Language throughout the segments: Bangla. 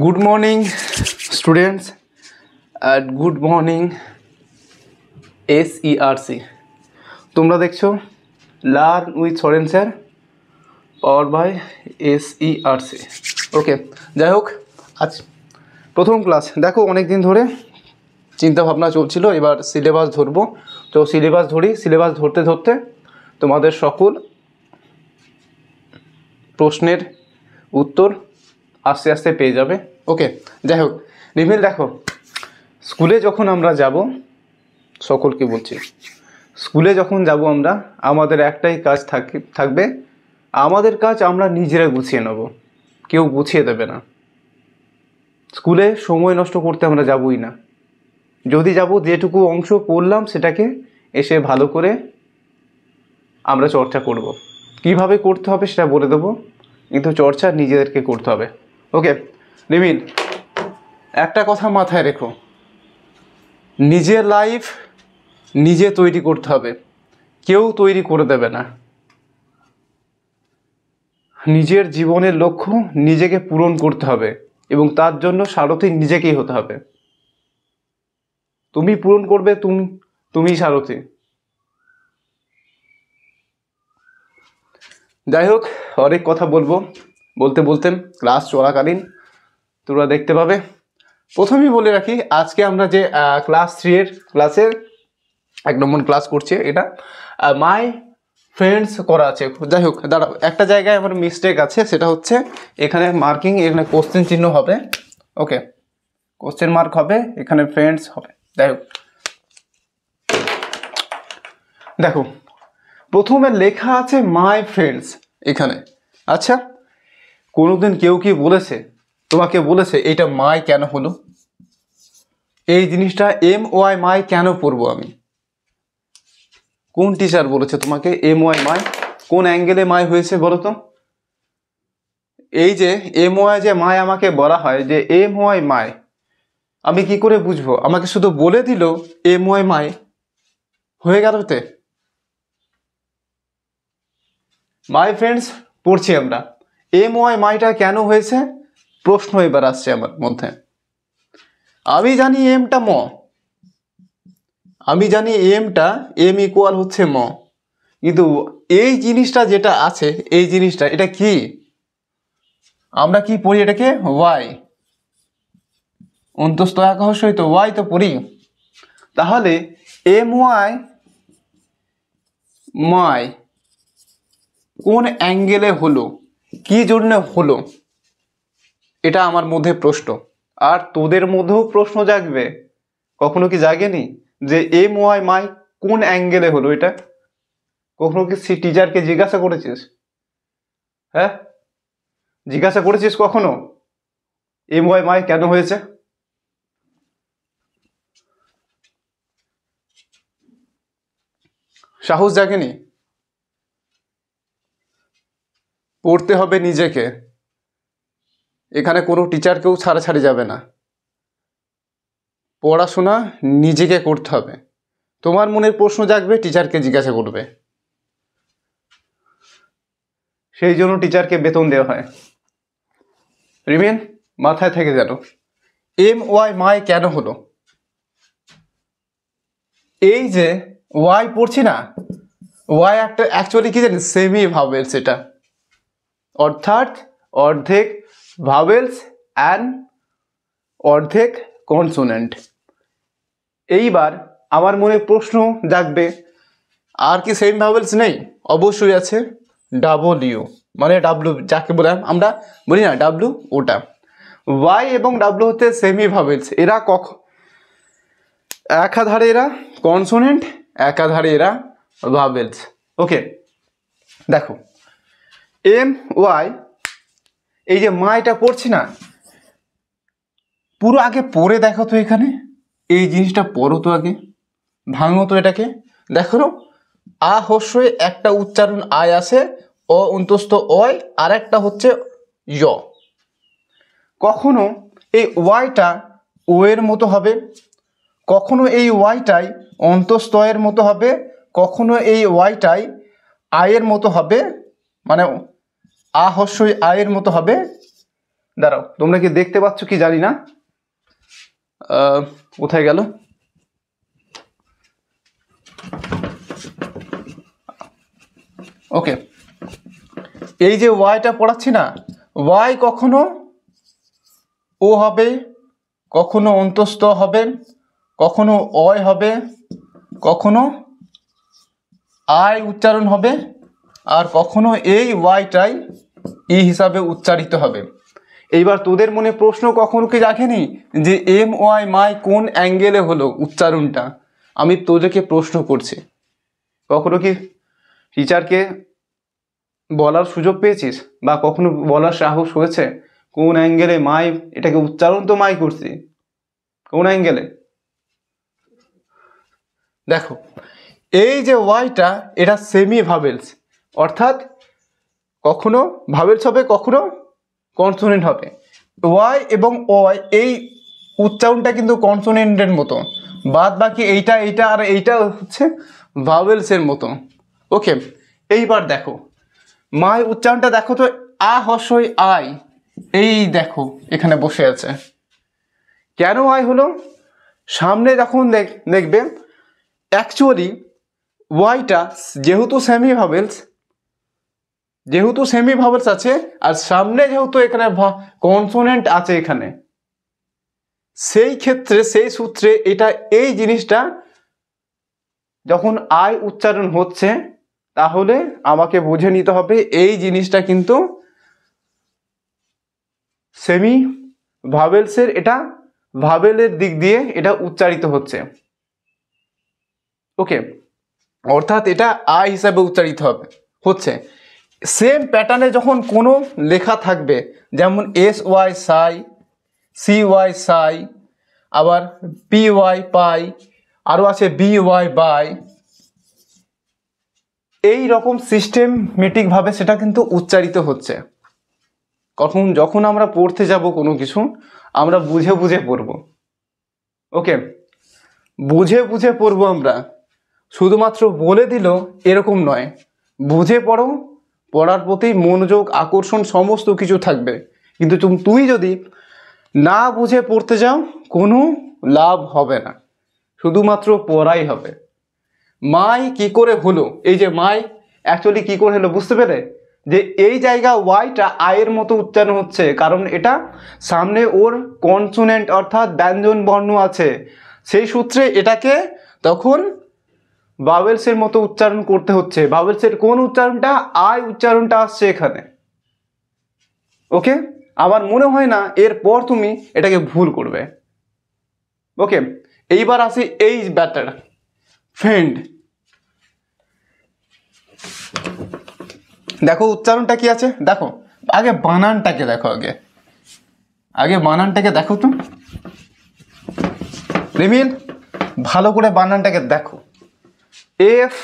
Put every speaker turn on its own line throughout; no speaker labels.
Good morning, students, and good morning, SERC. তোমরা দেখছো learn with Soren sir power by SERC। Okay, যাই হোক, আজ প্রথম ক্লাস। দেখো অনেক দিন ধরে চিন্তা ভাবনা চলছিল, এবার সিলেবাস ধরবো। তো সিলেবাস ধরতে ধরতে তোমাদের সকল প্রশ্নের উত্তর আস্তে আস্তে পেয়ে যাবে। ওকে, যাই হোক রিভিল, দেখো স্কুলে যখন আমরা যাব, সকলকে বলছি, স্কুলে যখন যাব আমরা, আমাদের একটাই কাজ থাকবে, আমাদের কাজ আমরা নিজেরা গুছিয়ে নেব, কেউ গুছিয়ে দেবে না। স্কুলে সময় নষ্ট করতে আমরা যাবই না। যদি যাব, যেটুকু অংশ পড়লাম সেটাকে এসে ভালো করে আমরা চর্চা করব। কিভাবে করতে হবে সেটা বলে দেবো, কিন্তু চর্চা নিজেদেরকে করতে হবে। ওকে রিমিল, একটা কথা মাথায় রেখো, নিজের লাইফ নিজে তৈরি করতে হবে, কেউ তৈরি করে দেবে না। নিজের জীবনের লক্ষ্য নিজেকে পূরণ করতে হবে এবং তার জন্য সারথি নিজেকেই হতে হবে। তুমি পূরণ করবে, তুমি সারথি। যাই হোক, অনেক কথা বলতে ক্লাস চলাকালীন তোমরা দেখতে পাবে। প্রথমেই বলে রাখি, আজকে আমরা যে ক্লাস 3 ক্লাসের 1 নম্বর ক্লাস করছি, এটা মাই ফ্রেন্ডস করা আছে। যাই হোক, দাঁড়াও, একটা জায়গায় আমার মিস্টেক আছে, সেটা হচ্ছে এখানে মার্কিং, এখানে কোশ্চেন চিহ্ন হবে। ওকে, কোশ্চেন মার্ক হবে, এখানে ফ্রেন্ডস হবে। যাই হোক, দেখো প্রথমে লেখা আছে মাই ফ্রেন্ডস এখানে। আচ্ছা, কোনোদিন কেউ কি বলেছে, তোমাকে বলেছে এইটা মাই কেন হলো? এই জিনিসটা MY মাই কেন পড়বো আমি? কোন টিচার বলেছে তোমাকে MY মাই? কোন অ্যাঙ্গেলে মাই হয়েছে বলো তো? এই যে MY যে মাই আমাকে বলা হয়, যে MY মাই, আমি কি করে বুঝবো? আমাকে শুধু বলে দিল MY মাই, হয়ে গেল। তে মাই ফ্রেন্ডস পড়ছি আমরা, MY মাইটা কেন হয়েছে প্রশ্ন এবার আসছে আমার মধ্যে। আমি জানি এমটা ম, আমি জানি এমটা এম ইকুয়াল হচ্ছে ম, কিন্তু এই জিনিসটা যেটা আছে, এই জিনিসটা এটা কি? আমরা কি পড়ি এটাকে? ওয়াই, অন্তস্থ একাংশ তো ওয়াই তো পড়ি। তাহলে MY মাই কোন অ্যাঙ্গেলে হলো, কি জন্য হলো, এটা আমার মধ্যে প্রশ্ন। আর তোদের মধ্যেও প্রশ্ন জাগবে, কখনো কি জাগেনি যে MY মাই কোন অ্যাঙ্গেলে হলো? এটা কখনো কি টিচারকে জিজ্ঞাসা করেছিস? হ্যাঁ, জিজ্ঞাসা করেছিস কখনো MY মাই কেন হয়েছে? সাহস জাগেনি? পড়তে হবে নিজেকে, এখানে কোনো টিচারকেও ছাড়াছাড়ি যাবে না। পড়াশোনা নিজেকে করতে হবে। তোমার মনের প্রশ্ন জাগবে, টিচারকে জিজ্ঞাসা করবে, সেই জন্য টিচারকে বেতন দেওয়া হয়। রিমেন, মাথায় থেকে গেল MY মাই কেন হলো। এই যে ওয়াই পড়ছি না, ওয়াই একটা অ্যাকচুয়ালি কি জানি, সেমি ভাওয়েলস, এটা অর্থাৎ অর্ধেক ভাওয়েলস অ্যান্ড অর্ধেক কনসোনেন্ট। এইবার আমার মনে প্রশ্ন জাগবে, আর কি সেমি ভাওয়েলস নেই? অবশ্যই আছে, ডাব্লিউ, মানে ডাব্লু যাকে বলে আমরা বলি না, ডাব্লু, ওটা। ওয়াই এবং ডাব্লু হচ্ছে সেমি ভাওয়েলস। এরা একাধারে এরা কনসোনেন্ট, একাধারে এরা ভাওয়েলস। ওকে, দেখো MY, এই যে মাইটা পড়ছি না, পুরো আগে পড়ে দেখো তো, এখানে এই জিনিসটা পড়ো তো, আগে ভাঙো তো এটাকে। দেখো আ হস্যই একটা উচ্চারণ আয় আছে, অ অন্তস্থ অয়, আর একটা হচ্ছে য়। কখনো এই ওয়াইটা ও এর মতো হবে, কখনো এই ওয়াইটাই অন্তস্থয়ের মতো হবে, কখনো এই ওয়াইটাই আয়ের মতো হবে, মানে আ হস্যই আয়ের মতো হবে, দাঁড়াও, তোমরা কি দেখতে পাচ্ছ কি জানি না, কোথায় গেল? ওকে, এই যে ওয়াইটা পড়াচ্ছি না, ওয়াই কখনো ও হবে, কখনো অন্তস্থ হবে, কখনো অয় হবে, কখনো আই উচ্চারণ হবে, আর কখনো এই ওয়াইটাই ই হিসাবে উচ্চারিত হবে। এইবার তোদের মনে প্রশ্ন কখনো কি রাখেনি যে এম ওয়াই মাই কোন অ্যাঙ্গেলে হলো উচ্চারণটা? আমি তোদেরকে প্রশ্ন করছি, কখনো কি টিচারকে বলার সুযোগ পেয়েছিস বা কখনো বলার সাহস হয়েছে কোন অ্যাঙ্গেলে মাই, এটাকে উচ্চারণ তো মাই করছি, কোন অ্যাঙ্গেলে? দেখো, এই যে ওয়াইটা এটা সেমি ভাবেলস, অর্থাৎ কখনো ভাবেলস হবে, কখনো কনসোনেন্ট হবে। ওয়াই এবং অয় এই উচ্চারণটা কিন্তু কনসোনেন্টের মতো, বাদ বাকি এইটা এইটা আর এইটা হচ্ছে ভাবেলসের মতো। ওকে, এইবার দেখো মাই উচ্চারণটা দেখো তো, আ হর্ষই আই, এই দেখো এখানে বসে আছে। কেন আই হলো? সামনে যখন দেখবে অ্যাকচুয়ালি ওয়াইটা যেহেতু সেমি ভাবেলস আছে, আর সামনে যেহেতু এখানে কনসোনেন্ট আছে এখানে, সেই ক্ষেত্রে সেই সূত্রে এটা এই জিনিসটা যখন আই উচ্চারণ হচ্ছে, তাহলে আমাকে বুঝে নিতে হবে এই জিনিসটা কিন্তু সেমি ভাবেলসের, এটা ভাবেলের দিক দিয়ে এটা উচ্চারিত হচ্ছে। ওকে, অর্থাৎ এটা আই হিসাবে উচ্চারিত হচ্ছে। সেম প্যাটার্নে যখন কোনো লেখা থাকবে, যেমন এস ওয়াই সাই, সি ওয়াই সাই, আবার পি ওয়াই পাই, আরও আছে বি ওয়াই বাই, এই রকম সিস্টেমেটিকভাবে সেটা কিন্তু উচ্চারিত হচ্ছে। যখন আমরা পড়তে যাব কোনো কিছু, আমরা বুঝে বুঝে পড়ব। ওকে, বুঝে বুঝে পড়বো আমরা, শুধুমাত্র বলে দিল এরকম নয়। বুঝে পড়ো, পড়ার প্রতি মনোযোগ আকর্ষণ সমস্ত কিছু থাকবে। কিন্তু তুই যদি না বুঝে পড়তে যাও, কোনো লাভ হবে না, শুধুমাত্র পড়াই হবে। মাই কি করে হলো, এই যে মাই অ্যাকচুয়ালি কি করে হলো বুঝতে পেরে, যে এই জায়গা ওয়াইটা আয়ের মতো উচ্চারণ হচ্ছে, কারণ এটা সামনে ওর কনসোনেন্ট অর্থাৎ ব্যঞ্জন বর্ণ আছে, সেই সূত্রে এটাকে তখন ভাওয়েলসের মতো উচ্চারণ করতে হচ্ছে। ভাওয়েলসের কোন উচ্চারণটা? আই উচ্চারণটা আসছে এখানে। ওকে, আমার মনে হয় না এরপর তুমি এটাকে ভুল করবে। ওকে, এইবার আসি এই ব্যাটার ফ্রেন্ড। দেখো উচ্চারণটা কি আছে, দেখো আগে বানানটাকে দেখো, আগে বানানটাকে দেখো তো রিমিল, ভালো করে বানানটাকে দেখো। F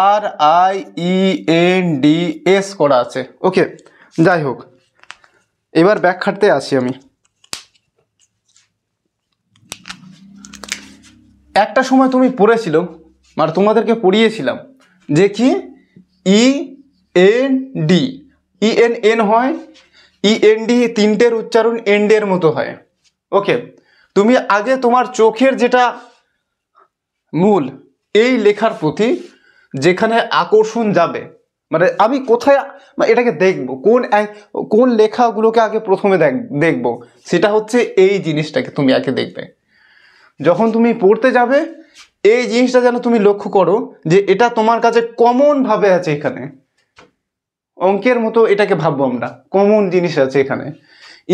R I E N D S করা আছে। ওকে, যাই হোক, এবার ব্যাখ্যাতে আসি আমি। একটা সময় তুমি পড়েছিল, মানে তোমাদেরকে পড়িয়েছিলাম যে কি ই N D, E N N হয়, ই এন ডি তিনটের উচ্চারণ এন্ডের মতো হয়। ওকে, তুমি আগে তোমার চোখের যেটা মূল এই লেখার প্রতি যেখানে আকর্ষণ যাবে, মানে আমি কোথায় এটাকে দেখবো, কোন লেখাগুলোকে আগে প্রথমে দেখবো, সেটা হচ্ছে এই জিনিসটাকে তুমি আগে দেখবে। যখন তুমি পড়তে যাবে এই জিনিসটা যেন তুমি লক্ষ্য করো যে এটা তোমার কাছে কমন ভাবে আছে, এখানে অঙ্কের মতো এটাকে ভাববো আমরা, কমন জিনিস আছে এখানে।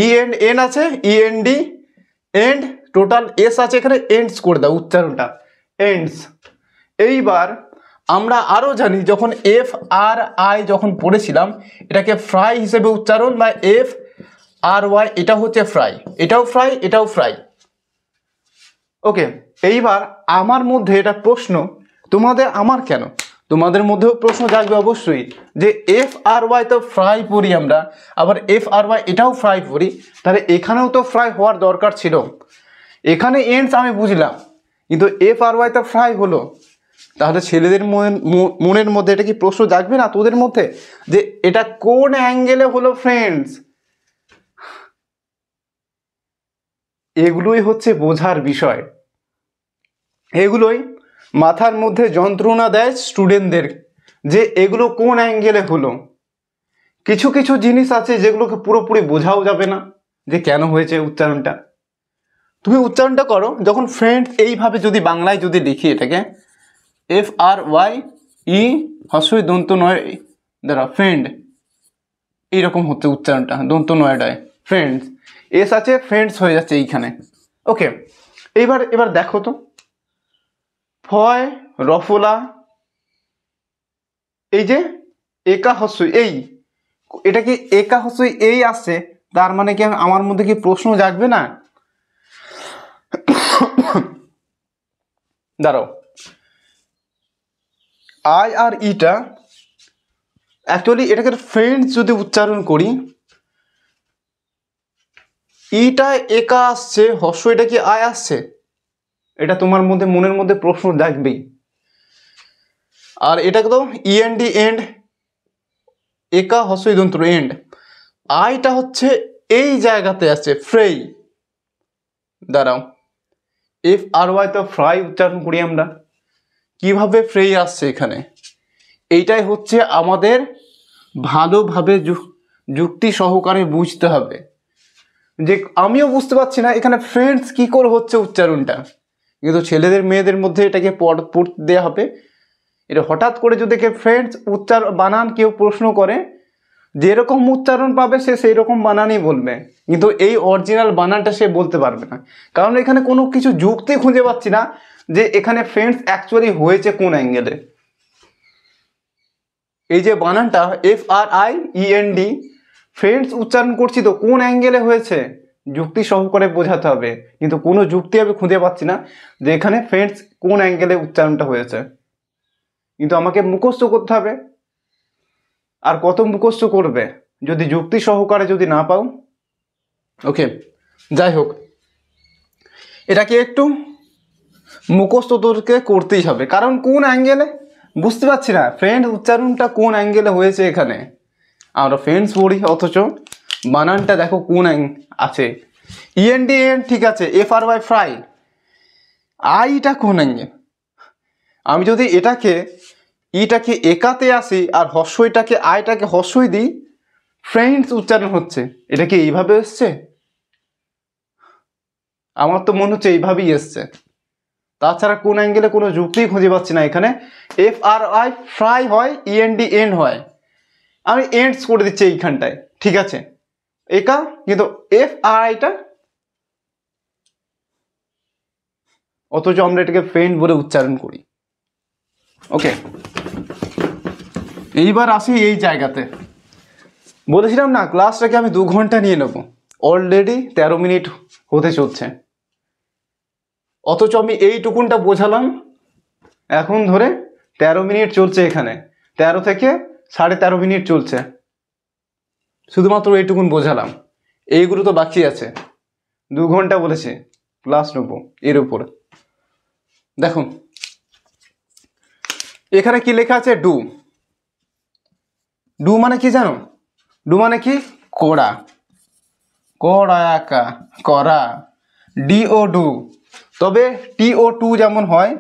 ই এন্ড এন আছে, E N D and total S আছে এখানে, এন্ডস করে দাও উচ্চারণটা, এন্ডস। এইবার আমরা আরও জানি যখন এফ আর আই যখন পড়েছিলাম, এটাকে ফ্রাই হিসেবে উচ্চারণ, বা এফ আর ওয়াই, এটা হচ্ছে ফ্রাই, এটাও ফ্রাই, এটাও ফ্রাই। ওকে, এইবার আমার মধ্যে এটা প্রশ্ন, আমার কেন, তোমাদের মধ্যেও প্রশ্ন জাগবে অবশ্যই, যে এফ আর ওয়াই তো ফ্রাই পড়ি আমরা, আবার এফ আর ওয়াই এটাও ফ্রাই পড়ি, তাহলে এখানেও তো ফ্রাই হওয়ার দরকার ছিল। এখানে এন্ডস আমি বুঝলাম, কিন্তু এফ আর ওয়াই তো ফ্রাই হলো, তাহলে ছেলেদের মনের মধ্যে এটা কি প্রশ্ন জাগবে না তোদের মধ্যে যে এটা কোন অ্যাঙ্গেলে হলো ফ্রেন্ডস? এগুলোই হচ্ছে বোঝার বিষয়, এগুলোই মাথার মধ্যে যন্ত্রণা দেয় স্টুডেন্টদের যে এগুলো কোন অ্যাঙ্গেলে হলো। কিছু কিছু জিনিস আছে যেগুলোকে পুরোপুরি বোঝাও যাবে না যে কেন হয়েছে উচ্চারণটা। তুমি উচ্চারণটা করো, যখন ফ্রেন্ডস এইভাবে যদি বাংলায় যদি লিখি এটাকে FRY হস্যই দন্ত নয় দ্বারা ফ্রেন্ড, এইরকম হচ্ছে উচ্চারণটা, দন্ত নয়ডায় ফ্রেন্ডস, এস আছে ফ্রেন্ডস হয়ে যাচ্ছে এইখানে। ওকে, এবার দেখো তো ফয় রফলা, এই যে একা হস্যই এই, এটা কি একা হস্যই এই আসছে, তার মানে কি আমার মধ্যে কি প্রশ্ন জাগবে না? দাঁড়াও, আই আর ইটা অ্যাকচুয়ালি এটাকে ফ্রেন্ডস যদি উচ্চারণ করি, ইটা একা আসছে, হস্য এটা কি আয় আসছে, এটা তোমার মধ্যে মনের মধ্যে প্রশ্ন জাগবেই। আর এটাকে তো ইএনডি এন্ড, একা হস্যই দন্ত এন্ড, আইটা হচ্ছে এই জায়গাতে আছে ফ্রেই, দাঁড়াও FRY তো ফ্রাই উচ্চারণ করি আমরা, কিভাবে ফ্রেই আসছে এখানে, এইটাই হচ্ছে আমাদের ভালোভাবে যুক্তি সহকারে বুঝতে হবে। যে আমিও বুঝতে পারছি না এখানে ফ্রেন্ডস কি করে হচ্ছে উচ্চারণটা, কিন্তু ছেলেদের মেয়েদের মধ্যে এটাকে পড়তে দেওয়া হবে। এটা হঠাৎ করে যদি ফ্রেন্ডস উচ্চারণ বানান কেউ প্রশ্ন করে, যেরকম উচ্চারণ পাবে সে সেই রকম বানানই বলবে, কিন্তু এই অরিজিনাল বানানটা সে বলতে পারবে না, কারণ এখানে কোনো কিছু যুক্তি খুঁজে পাচ্ছি না যে এখানে ফ্রেন্ডস অ্যাকচুয়ালি হয়েছে কোন অ্যাঙ্গেলে। এই যে বানানটা FRIEND ফ্রেন্ডস উচ্চারণ করছি তো কোন অ্যাঙ্গেলে হয়েছে, যুক্তি সহকারে বোঝাতে হবে, কিন্তু কোনো যুক্তি আমি খুঁজে পাচ্ছি না যে এখানে ফ্রেন্ডস কোন অ্যাঙ্গেলে উচ্চারণটা হয়েছে, কিন্তু আমাকে মুখস্থ করতে হবে। আর কত মুখস্থ করবে যদি যুক্তি সহকারে যদি না পাও? ওকে, যাই হোক, এটাকে একটু মুখস্থ তোরকে করতেই হবে, কারণ কোন অ্যাঙ্গেলে বুঝতে পারছি না ফ্রেন্ড উচ্চারণটা কোন অ্যাঙ্গেলে হয়েছে। এখানে আমরা ফ্রেন্ডস পড়ি অথচ বানানটা দেখো কোন আছে, END এন্ড ঠিক আছে, FRY ফ্রাই, আইটা কোন অ্যাঙ্গেল? আমি যদি ইটাকে একাতে আসি আর হস্যইটাকে আইটাকে হস্যই দিই, ফ্রেন্ডস উচ্চারণ হচ্ছে, এটা কি এইভাবে এসছে? আমার তো মনে হচ্ছে এইভাবেই এসছে, তাছাড়া কোন অ্যাঙ্গেলে কোনো যুক্তি খুঁজে পাচ্ছি না। এখানে FRY ফ্রাই হয়, END এন্ড হয়, আমি এন্ডস করে দিচ্ছি এইখানটায়, ঠিক আছে একা, কিন্তু FRIটা অথচ আমরা এটাকে ফ্রেন্ড বলে উচ্চারণ করি। ওকে, এইবার আসি এই জায়গাতে, বলেছিলাম না ক্লাসটাকে আমি 2 ঘন্টা নিয়ে নেব, অলরেডি 13 মিনিট হতে চলছে, অথচ আমি এইটুকুনটা বোঝালাম, এখন ধরে 13 মিনিট চলছে, এখানে 13 থেকে 13.5 মিনিট চলছে, শুধুমাত্র এইটুকুন বোঝালাম, এইগুলো তো বাকি আছে, 2 ঘন্টা বলেছে ক্লাস নেব এর উপর। দেখো এখানে কি লেখা আছে, ডু, ডু মানে কি জানো? ডু মানে কি করা, করা করা, DO ডু, তবে TO2 যেমন হয়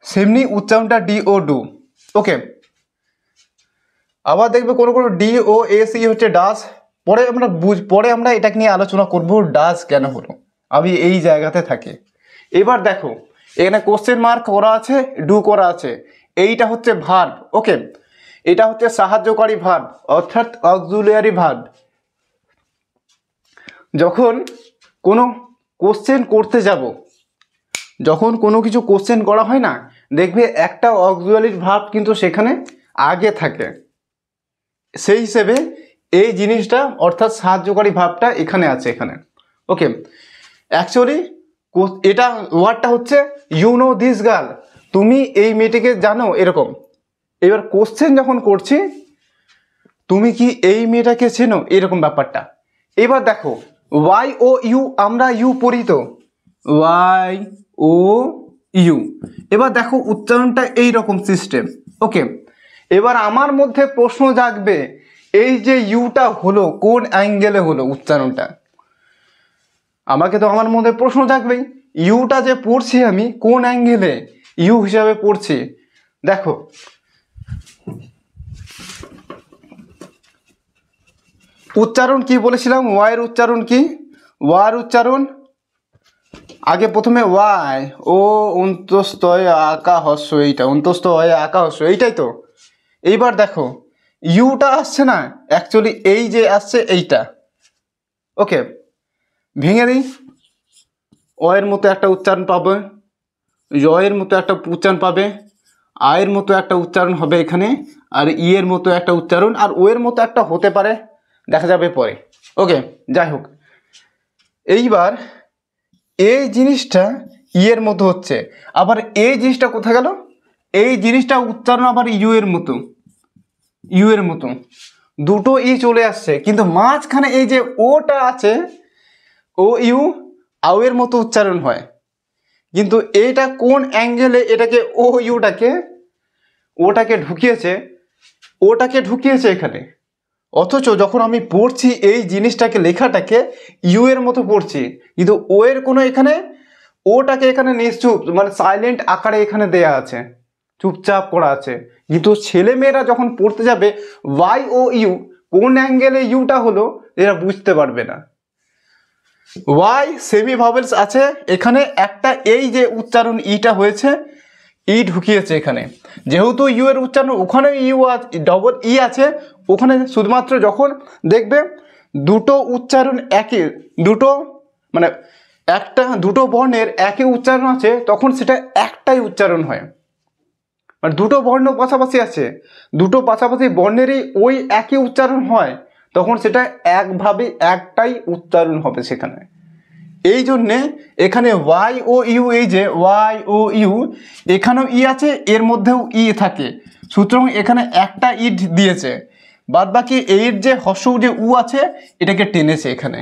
সেমনি উচ্চারণটা DO ডু। ওকে, আবার দেখবে কোনো DOAC হচ্ছে ডাস, পরে আমরা এটাকে নিয়ে আলোচনা করব ডাস কেন হলো, আমি এই জায়গাতে থাকি। এবার দেখো এখানে কোশ্চেন মার্ক করা আছে, ডু করা আছে, এইটা হচ্ছে ভার্ব। ওকে, এটা হচ্ছে সাহায্যকারী ভার্ব অর্থাৎ অক্সিলিয়ারি ভার্ব। যখন কোনো কোশ্চেন করতে যাব, যখন কোনো কিছু কোশ্চেন করা হয় না, দেখবে একটা অক্সিলিয়ারি ভার্ব কিন্তু সেখানে আগে থাকে, সেই হিসেবে এই জিনিসটা অর্থাৎ সাহায্যকারী ভার্বটা এখানে আছে এখানে। ওকে, অ্যাকচুয়ালি এটা ওয়ার্ডটা হচ্ছে ইউ নো দিস গার্ল, তুমি এই মেয়েটিকে জানো, এরকম। এবার কোশ্চেন যখন করছি তুমি কি এই মেয়েটাকে চেনো, এরকম ব্যাপারটা। এবার দেখো ওয়াই ও ইউ, আমরা ইউ পড়ি তো, ওয়াই ও ইউ। এবার দেখো উচ্চারণটা এই রকম সিস্টেম। ওকে, এবার আমার মধ্যে প্রশ্ন জাগবে, এই যে ইউটা হলো কোন অ্যাঙ্গেলে হলো উচ্চারণটা? আমাকে তো আমার মধ্যে প্রশ্ন জাগবেই, ইউটা যে পড়ছি আমি কোন অ্যাঙ্গেলে ইউ হিসাবে পড়ছি। দেখো উচ্চারণ কি বলেছিলাম, ওয়াইয়ের উচ্চারণ কি? ওয়ার উচ্চারণ আগে প্রথমে ওয়াই, ও অন্তস্তয় আকা হস্য, এইটা অন্তস্তয় আকা হস্য, এইটাই তো। এইবার দেখো ইউটা আসছে না, অ্যাকচুয়ালি এই যে আসছে এইটা। ওকে, ভেঙে দিই। অয়ের মতো একটা উচ্চারণ পাবে, জয়ের মতো একটা উচ্চারণ পাবে, আয়ের মতো একটা উচ্চারণ হবে এখানে, আর ইয়ের মতো একটা উচ্চারণ, আর ও এর মতো একটা হতে পারে, দেখা যাবে পরে। ওকে, যাই হোক, এইবার এই জিনিসটা ইয়ের মতো হচ্ছে, আবার এই জিনিসটা কোথায় গেল? এই জিনিসটা উচ্চারণ আবার ইউ এর মতো, ইউ এর মতো, দুটো ই চলে আসছে, কিন্তু মাঝখানে এই যে ওটা আছে, ও ইউ আউ এর মতো উচ্চারণ হয়, কিন্তু এইটা কোন অ্যাঙ্গেলে এটাকে ও ইউটাকে ওটাকে ঢুকিয়েছে, ওটাকে ঢুকিয়েছে এখানে। অথচ যখন আমি পড়ছি এই জিনিসটাকে, লেখাটাকে ইউ এর মতো পড়ছি, কিন্তু ও এর কোনো এখানে ওটাকে এখানে নিশ্চুপ মানে সাইলেন্ট আকারে এখানে দেয়া আছে, চুপচাপ করা আছে। কিন্তু ছেলেমেয়েরা যখন পড়তে যাবে ওয়াই ও ইউ কোন অ্যাঙ্গেলে ইউটা হলো এরা বুঝতে পারবে না। ওয়াই সেমি ভাওয়েলস আছে এখানে একটা, এই যে উচ্চারণ ইটা হয়েছে, ই ঢুকিয়েছে এখানে, যেহেতু ইউ এর উচ্চারণ ওখানে ইউ ডবল ই আছে, ওখানে শুধুমাত্র যখন দেখবে দুটো উচ্চারণ একই, দুটো মানে একটা দুটো বর্ণের একই উচ্চারণ আছে, তখন সেটা একটাই উচ্চারণ হয়। মানে দুটো বর্ণ পাশাপাশি আছে, দুটো পাশাপাশি বর্ণেরই ওই একই উচ্চারণ হয়, তখন সেটা একভাবে একটাই উচ্চারণ হবে সেখানে। এই জন্যে এখানে ওয়াই ও ইউ, এই যে ওয়াই ও ইউ, এখানেও ই আছে, এর মধ্যেও ই থাকে, সুতরাং এখানে একটা ই দিয়েছে, বাদ বাকি এর যে হর্ষউ যে উ আছে এটাকে টেনেছে এখানে,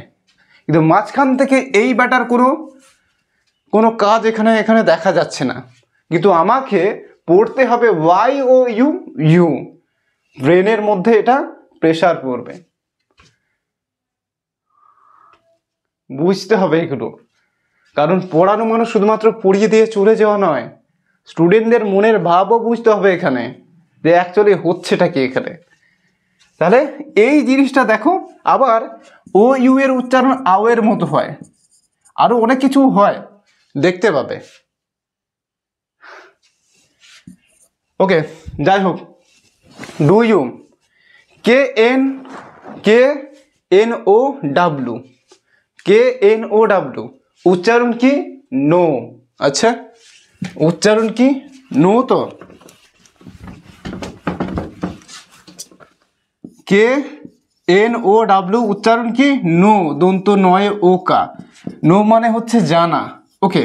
কিন্তু মাঝখান থেকে এই ব্যাটার কোনো কাজ এখানে এখানে দেখা যাচ্ছে না। কিন্তু আমাকে পড়তে হবে ওয়াই ও ইউ, ইউ ব্রেনের মধ্যে এটা প্রেসার পড়বে, বুঝতে হবে এগুলো। কারণ পড়ানো মানুষ শুধুমাত্র পড়িয়ে দিয়ে চলে যাওয়া নয়, স্টুডেন্টদের মনের ভাবও বুঝতে হবে এখানে, যে অ্যাকচুয়ালি হচ্ছেটা কি এখানে। তাহলে এই জিনিসটা দেখো, আবার ও ইউ এর উচ্চারণ আও এর মতো হয়, আরো অনেক কিছু হয়, দেখতে পাবে। ওকে, যাই হোক, do you, K N O W, K N O W উচ্চারণ কি? নো। আচ্ছা, উচ্চারণ কি? নো। তো কে এন ও ডাব্লু উচ্চারণ কি? নো, দন্ত নয় ও কা, নো মানে হচ্ছে জানা। ওকে,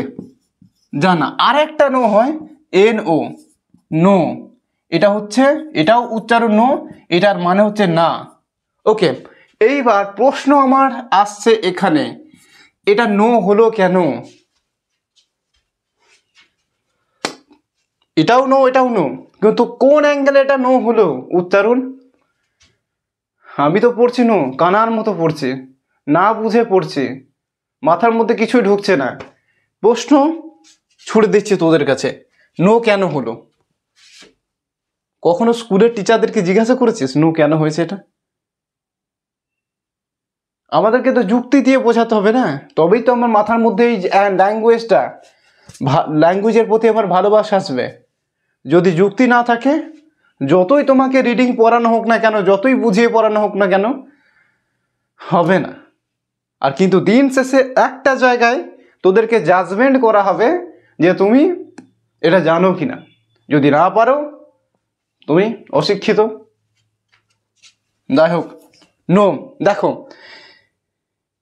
জানা। আর একটা নো হয় এন ও, নো, এটা হচ্ছে, এটাও উচ্চারণ নো, এটার মানে হচ্ছে না। ওকে, এইবার প্রশ্ন আমার আসছে এখানে, এটা নো হলো কেন? এটাও নো, এটাও নো, কিন্তু কোন অ্যাঙ্গেলে এটা নো হলো উচ্চারণ? আমি তো পড়ছি নো, কানার মতো পড়ছি, না বুঝে পড়ছি, মাথার মধ্যে কিছুই ঢুকছে না, প্রশ্ন ছুড়ে দিচ্ছি তোদের কাছে, নো কেন হলো? কখনো স্কুলের টিচারদেরকে জিজ্ঞাসা করেছিস নো কেন হয়েছে এটা? আমাদেরকে তো যুক্তি দিয়ে বোঝাতে হবে না, তবেই তো আমার মাথার মধ্যে এই ল্যাঙ্গুয়েজটা, ল্যাঙ্গুয়েজের প্রতি আমার ভালোবাসা আসবে। যদি যুক্তি না থাকে, যতই তোমাকে রিডিং পড়ানো হোক না কেন, যতই বুঝিয়ে পড়ানো হোক না কেন, হবে না। আর কিন্তু দিন শেষে একটা জায়গায় তোদেরকে জাজমেন্ট করা হবে যে তুমি এটা জানো কিনা, যদি না পারো তুমি অশিক্ষিত। যাই হোক, নো, দেখো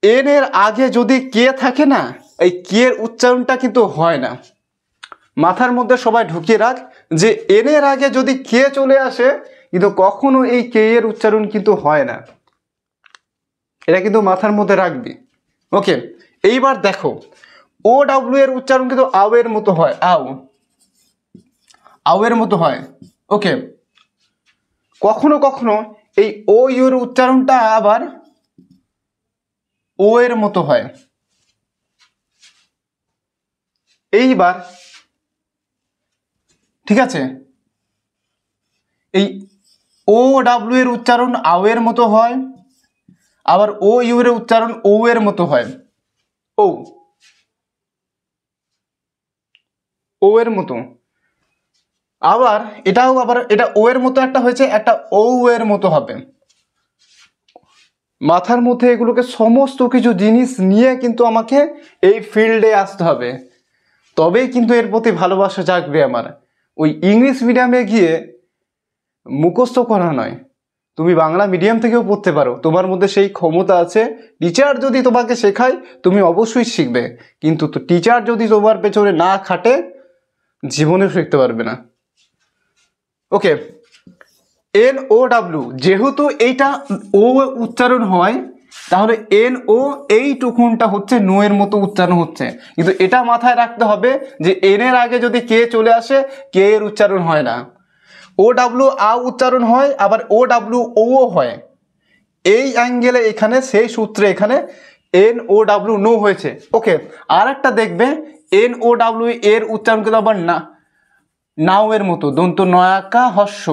এন এর আগে যদি কে থাকে না, এই কে এর উচ্চারণটা কিন্তু হয় না। মাথার মধ্যে সবাই ঢুকিয়ে রাখ যে এন এর আগে যদি কে চলে আসে, কিন্তু কখনো এই কে এর উচ্চারণ কিন্তু হয় না, এটা কিন্তু মাথার মধ্যে রাখবি। ওকে, এইবার দেখো ও ডাব্লিউ এর উচ্চারণ কিন্তু আও এর মতো হয়, আও এর মতো হয়। ওকে, কখনো কখনো এই ও ইউ এর উচ্চারণটা আবার ও এর মতো হয়। এইবার ঠিক আছে, এই ও ডাব্লিউ এর উচ্চারণ আও এর মতো হয়, আবার ও ইউ এর উচ্চারণ ও এর মতো হয়, ও এর মতো। আবার এটাও আবার এটা ও এর মতো একটা হয়েছে, একটা ও এর মতো হবে। মাথার মধ্যে এগুলোকে সমস্ত কিছু জিনিস নিয়ে কিন্তু আমাকে এই ফিল্ডে আসতে হবে, তবেই কিন্তু এর প্রতি ভালোবাসা জাগবে আমার। ওই ইংলিশ মিডিয়ামে গিয়ে মুখস্থ করা নয়, তুমি বাংলা মিডিয়াম থেকেও পড়তে পারো, তোমার মধ্যে সেই ক্ষমতা আছে। টিচার যদি তোমাকে শেখায় তুমি অবশ্যই শিখবে, কিন্তু টিচার যদি তোমার পেছনে না খাটে জীবনে শিখতে পারবে না। ওকে, এন ও ডাব্লিউ, যেহেতু এইটা ও উচ্চারণ হয়, তাহলে এন ও এইটুকুনটা হচ্ছে নো এর মতো উচ্চারণ হচ্ছে। কিন্তু এটা মাথায় রাখতে হবে যে এন এর আগে যদি কে চলে আসে, কে এর উচ্চারণ হয় না। ও ডাব্লিউ আ উচ্চারণ হয়, আবার ও ডাব্লিউ ও হয়। এই অ্যাঙ্গেলে এখানে সেই সূত্রে এখানে এন ও ডাব্লিউ নো হয়েছে। ওকে, আর একটা দেখবে এন ও ডাব্লিউ এর উচ্চারণ কিন্তু আবার না নাও এর মতো, দন্ত নয়াকা হস্য,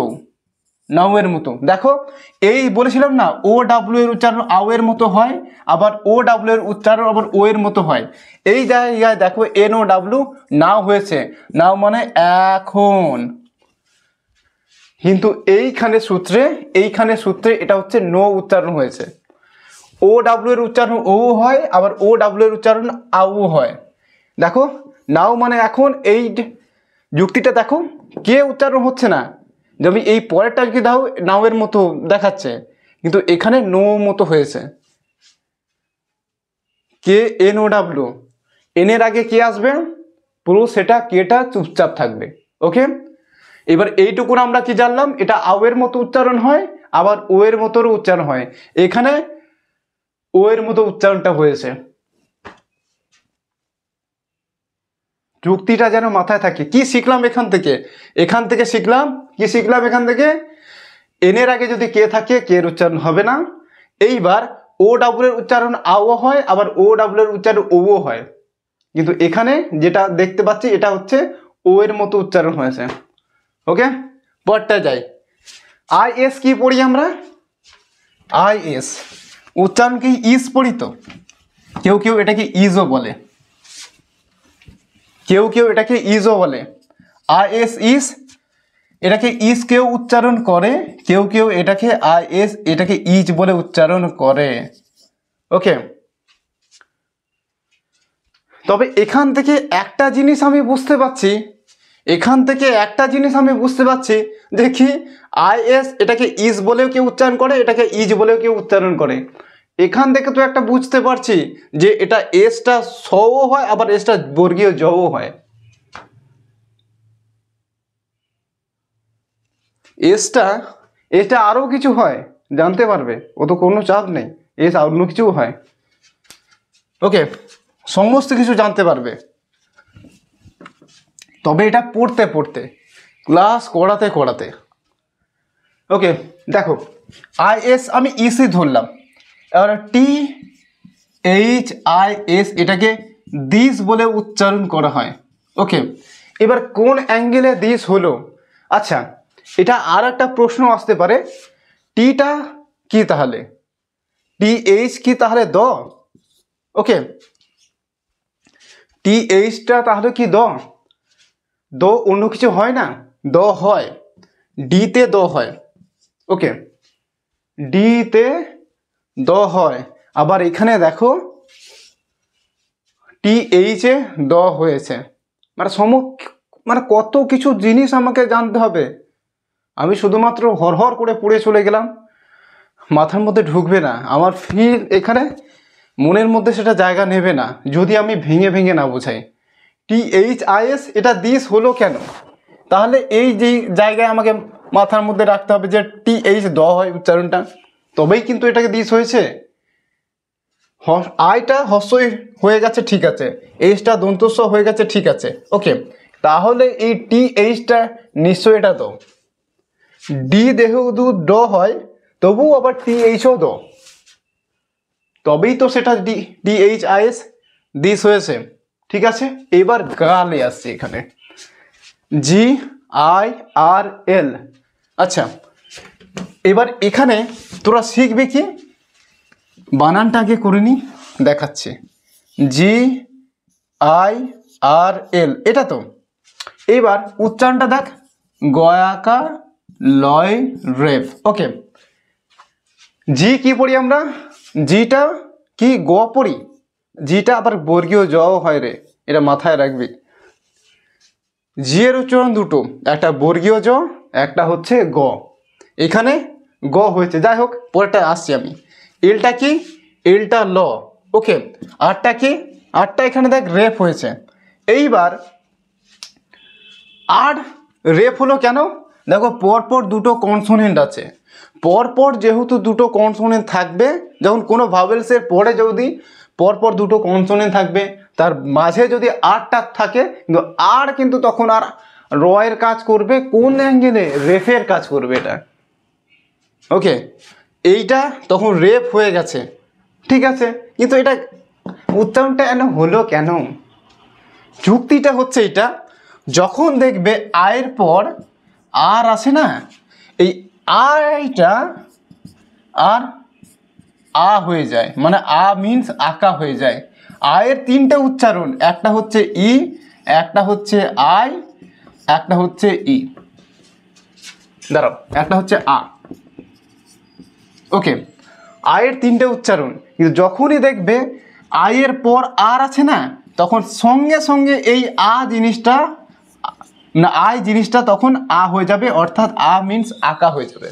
নাও এর মতো। দেখো এই বলেছিলাম না, ও ডাব্লিউ এর উচ্চারণ আও এর মতো হয়, আবার ও ডাব্লিউ এর উচ্চারণ আবার ও এর মতো হয়। এই জায়গায় দেখো এন ও ডাব্লিউ নাও হয়েছে, নাও মানে এখন, কিন্তু এইখানে সূত্রে এটা হচ্ছে নো উচ্চারণ হয়েছে। ও ডাব্লিউ এর উচ্চারণ ও হয়, আবার ও ডাব্লিউ এর উচ্চারণ আও হয়। দেখো নাও মানে এখন, এই যুক্তিটা দেখো কে উচ্চারণ হচ্ছে না, যেমন এই পরেরটা কি দাও নাও এর মতো দেখাচ্ছে, কিন্তু এখানে নো মতো হয়েছে। K N O W, N এর আগে কে আসবে, পুরো সেটা কেটা চুপচাপ থাকবে। ওকে, এবার এইটুকুন আমরা কি জানলাম, এটা আও এর মতো উচ্চারণ হয়, আবার ও এর মতো উচ্চারণ হয়। এখানে ও এর মতো উচ্চারণটা হয়েছে। যুক্তিটা যেন মাথায় থাকে। কি শিখলাম এখান থেকে শিখলাম, কি শিখলাম এখান থেকে, এন এর আগে যদি কে থাকে কে এর উচ্চারণ হবে না। এইবার ও ডাব্লিউ এর উচ্চারণ আও হয়, আবার ও ডাব্লিউ এর উচ্চারণ ও হয়, কিন্তু এখানে যেটা দেখতে পাচ্ছি এটা হচ্ছে ও এর মতো উচ্চারণ হয়েছে। ওকে, পরটা যাই। আই এস কি পড়ি আমরা, আই এস উচ্চারণ কি ইস পড়ি তো, কেউ এটাকে ইজও বলে, কেউ এটাকে ইজও বলে। আই এস ইস, এটাকে ইস কেউ উচ্চারণ করে, কেউ এটাকে আই এস এটাকে ইজ বলে উচ্চারণ করে। ওকে, তবে এখান থেকে একটা জিনিস আমি বুঝতে পারছি, দেখি আই এস এটাকে ইস বলেও কেউ উচ্চারণ করে, এটাকে ইজ বলেও কেউ উচ্চারণ করে। এখান থেকে তো একটা বুঝতে পারছি যে এটা এসটা সও হয়, আবার এসটা বর্গীয় জও হয়। এসটা আরও কিছু হয়, জানতে পারবে, ও তো কোনো চাপ নেই, এস অন্য কিছু হয়। ওকে, সমস্ত কিছু জানতে পারবে, তবে এটা পড়তে ক্লাস করাতে। ওকে, দেখো আই এস আমি ইসি ধরলাম, এবার টি এইচ আই এস এটাকে দিস বলে উচ্চারণ করা হয়। ওকে, এবার কোন অ্যাঙ্গেলে দিস হলো। আচ্ছা, এটা আর একটা প্রশ্ন আসতে পারে, টিটা কি তাহলে, টি এইচ কি তাহলে দ। ওকে, টি এইচটা তাহলে কি দ অন্য কিছু হয় না, দ হয়, ডিতে দ হয়। ওকে, ডিতে দ হয়, আবার এখানে দেখো টি এইচে দ হয়েছে। মানে কত কিছু জিনিস আমাকে জানতে হবে, আমি শুধুমাত্র হরহর করে পড়ে চলে গেলাম, মাথার মধ্যে ঢুকবে না, আমার ফিল এখানে মনের মধ্যে সেটা জায়গা নেবে না যদি আমি ভেঙে না বোঝাই। টি এইচ আই এস এটা দিস হলো কেন, তাহলে এই যে জায়গায় আমাকে মাথার মধ্যে রাখতে হবে যে টি এইচ দ হয় উচ্চারণটা, তবেই কিন্তু এটাকে দিস হয়েছে। আইটা হস্যই হয়ে গেছে, ঠিক আছে, এইচটা দন্তস্ব হয়ে গেছে, ঠিক আছে। ওকে, তাহলে এই টি এইচটা নিশ্চয়ই এটা দ। ডি যেহেতু ড হয় তবুও আবার টি এইচও দ, তবেই তো সেটা D T H I S this হয়েছে, ঠিক আছে। এবার গালে আসছে এখানে জি আই আর এল। আচ্ছা, এবার এখানে তোরা শিখবে কি, বানানটা আগে করে নি, দেখাচ্ছে জি আই আর এল, এটা তো। এবার উচ্চারণটা দেখ, গয়াকার লয় রেফ। ওকে, জি কি পড়ি আমরা, জিটা কি গ পড়ি, জিটা আবার বর্গীয় জ হয় রে, এটা মাথায় রাখবি। জি এর উচ্চারণ দুটো, একটা বর্গীয় জ, একটা হচ্ছে গ, এখানে গ হয়েছে, যাই হোক পরেরটা আসছি আমি। এলটা কি, এলটা ল। ওকে, আরটা কি, আরটা এখানে দেখ রেফ হয়েছে। এইবার আর রেফ হলো কেন, দেখো পরপর দুটো কনসোনেন্ট আছে, পরপর যেহেতু দুটো কনসোনেন্ট থাকবে, যখন কোনো ভাওয়েলসের পরে যদি পরপর দুটো কনসোনেন্ট থাকবে, তার মাঝে যদি আরটা থাকে, কিন্তু আর কিন্তু তখন আর রয়ের কাজ করবে কোন অ্যাঙ্গেলে, রেফের কাজ করবে এটা। ওকে, এইটা তখন রেফ হয়ে গেছে, ঠিক আছে। কিন্তু এটা উচ্চারণটা এন হলো কেন, যুক্তিটা হচ্ছে এটা, যখন দেখবে আয়ের পর আর আসে না, এই আইটা আর আ হয়ে যায়, মানে আ মিন্স আকা হয়ে যায়। আয়ের তিনটা উচ্চারণ, একটা হচ্ছে ই, একটা হচ্ছে আই, একটা হচ্ছে ই, দাঁড়াও, একটা হচ্ছে আ। ওকে, আয়ের তিনটে উচ্চারণ, কিন্তু যখনই দেখবে আয়ের পর আর আছে না, তখন সঙ্গে সঙ্গে এই আ জিনিসটা না, আই জিনিসটা তখন আ হয়ে যাবে, অর্থাৎ আ মিন্স আকা হয়ে যাবে।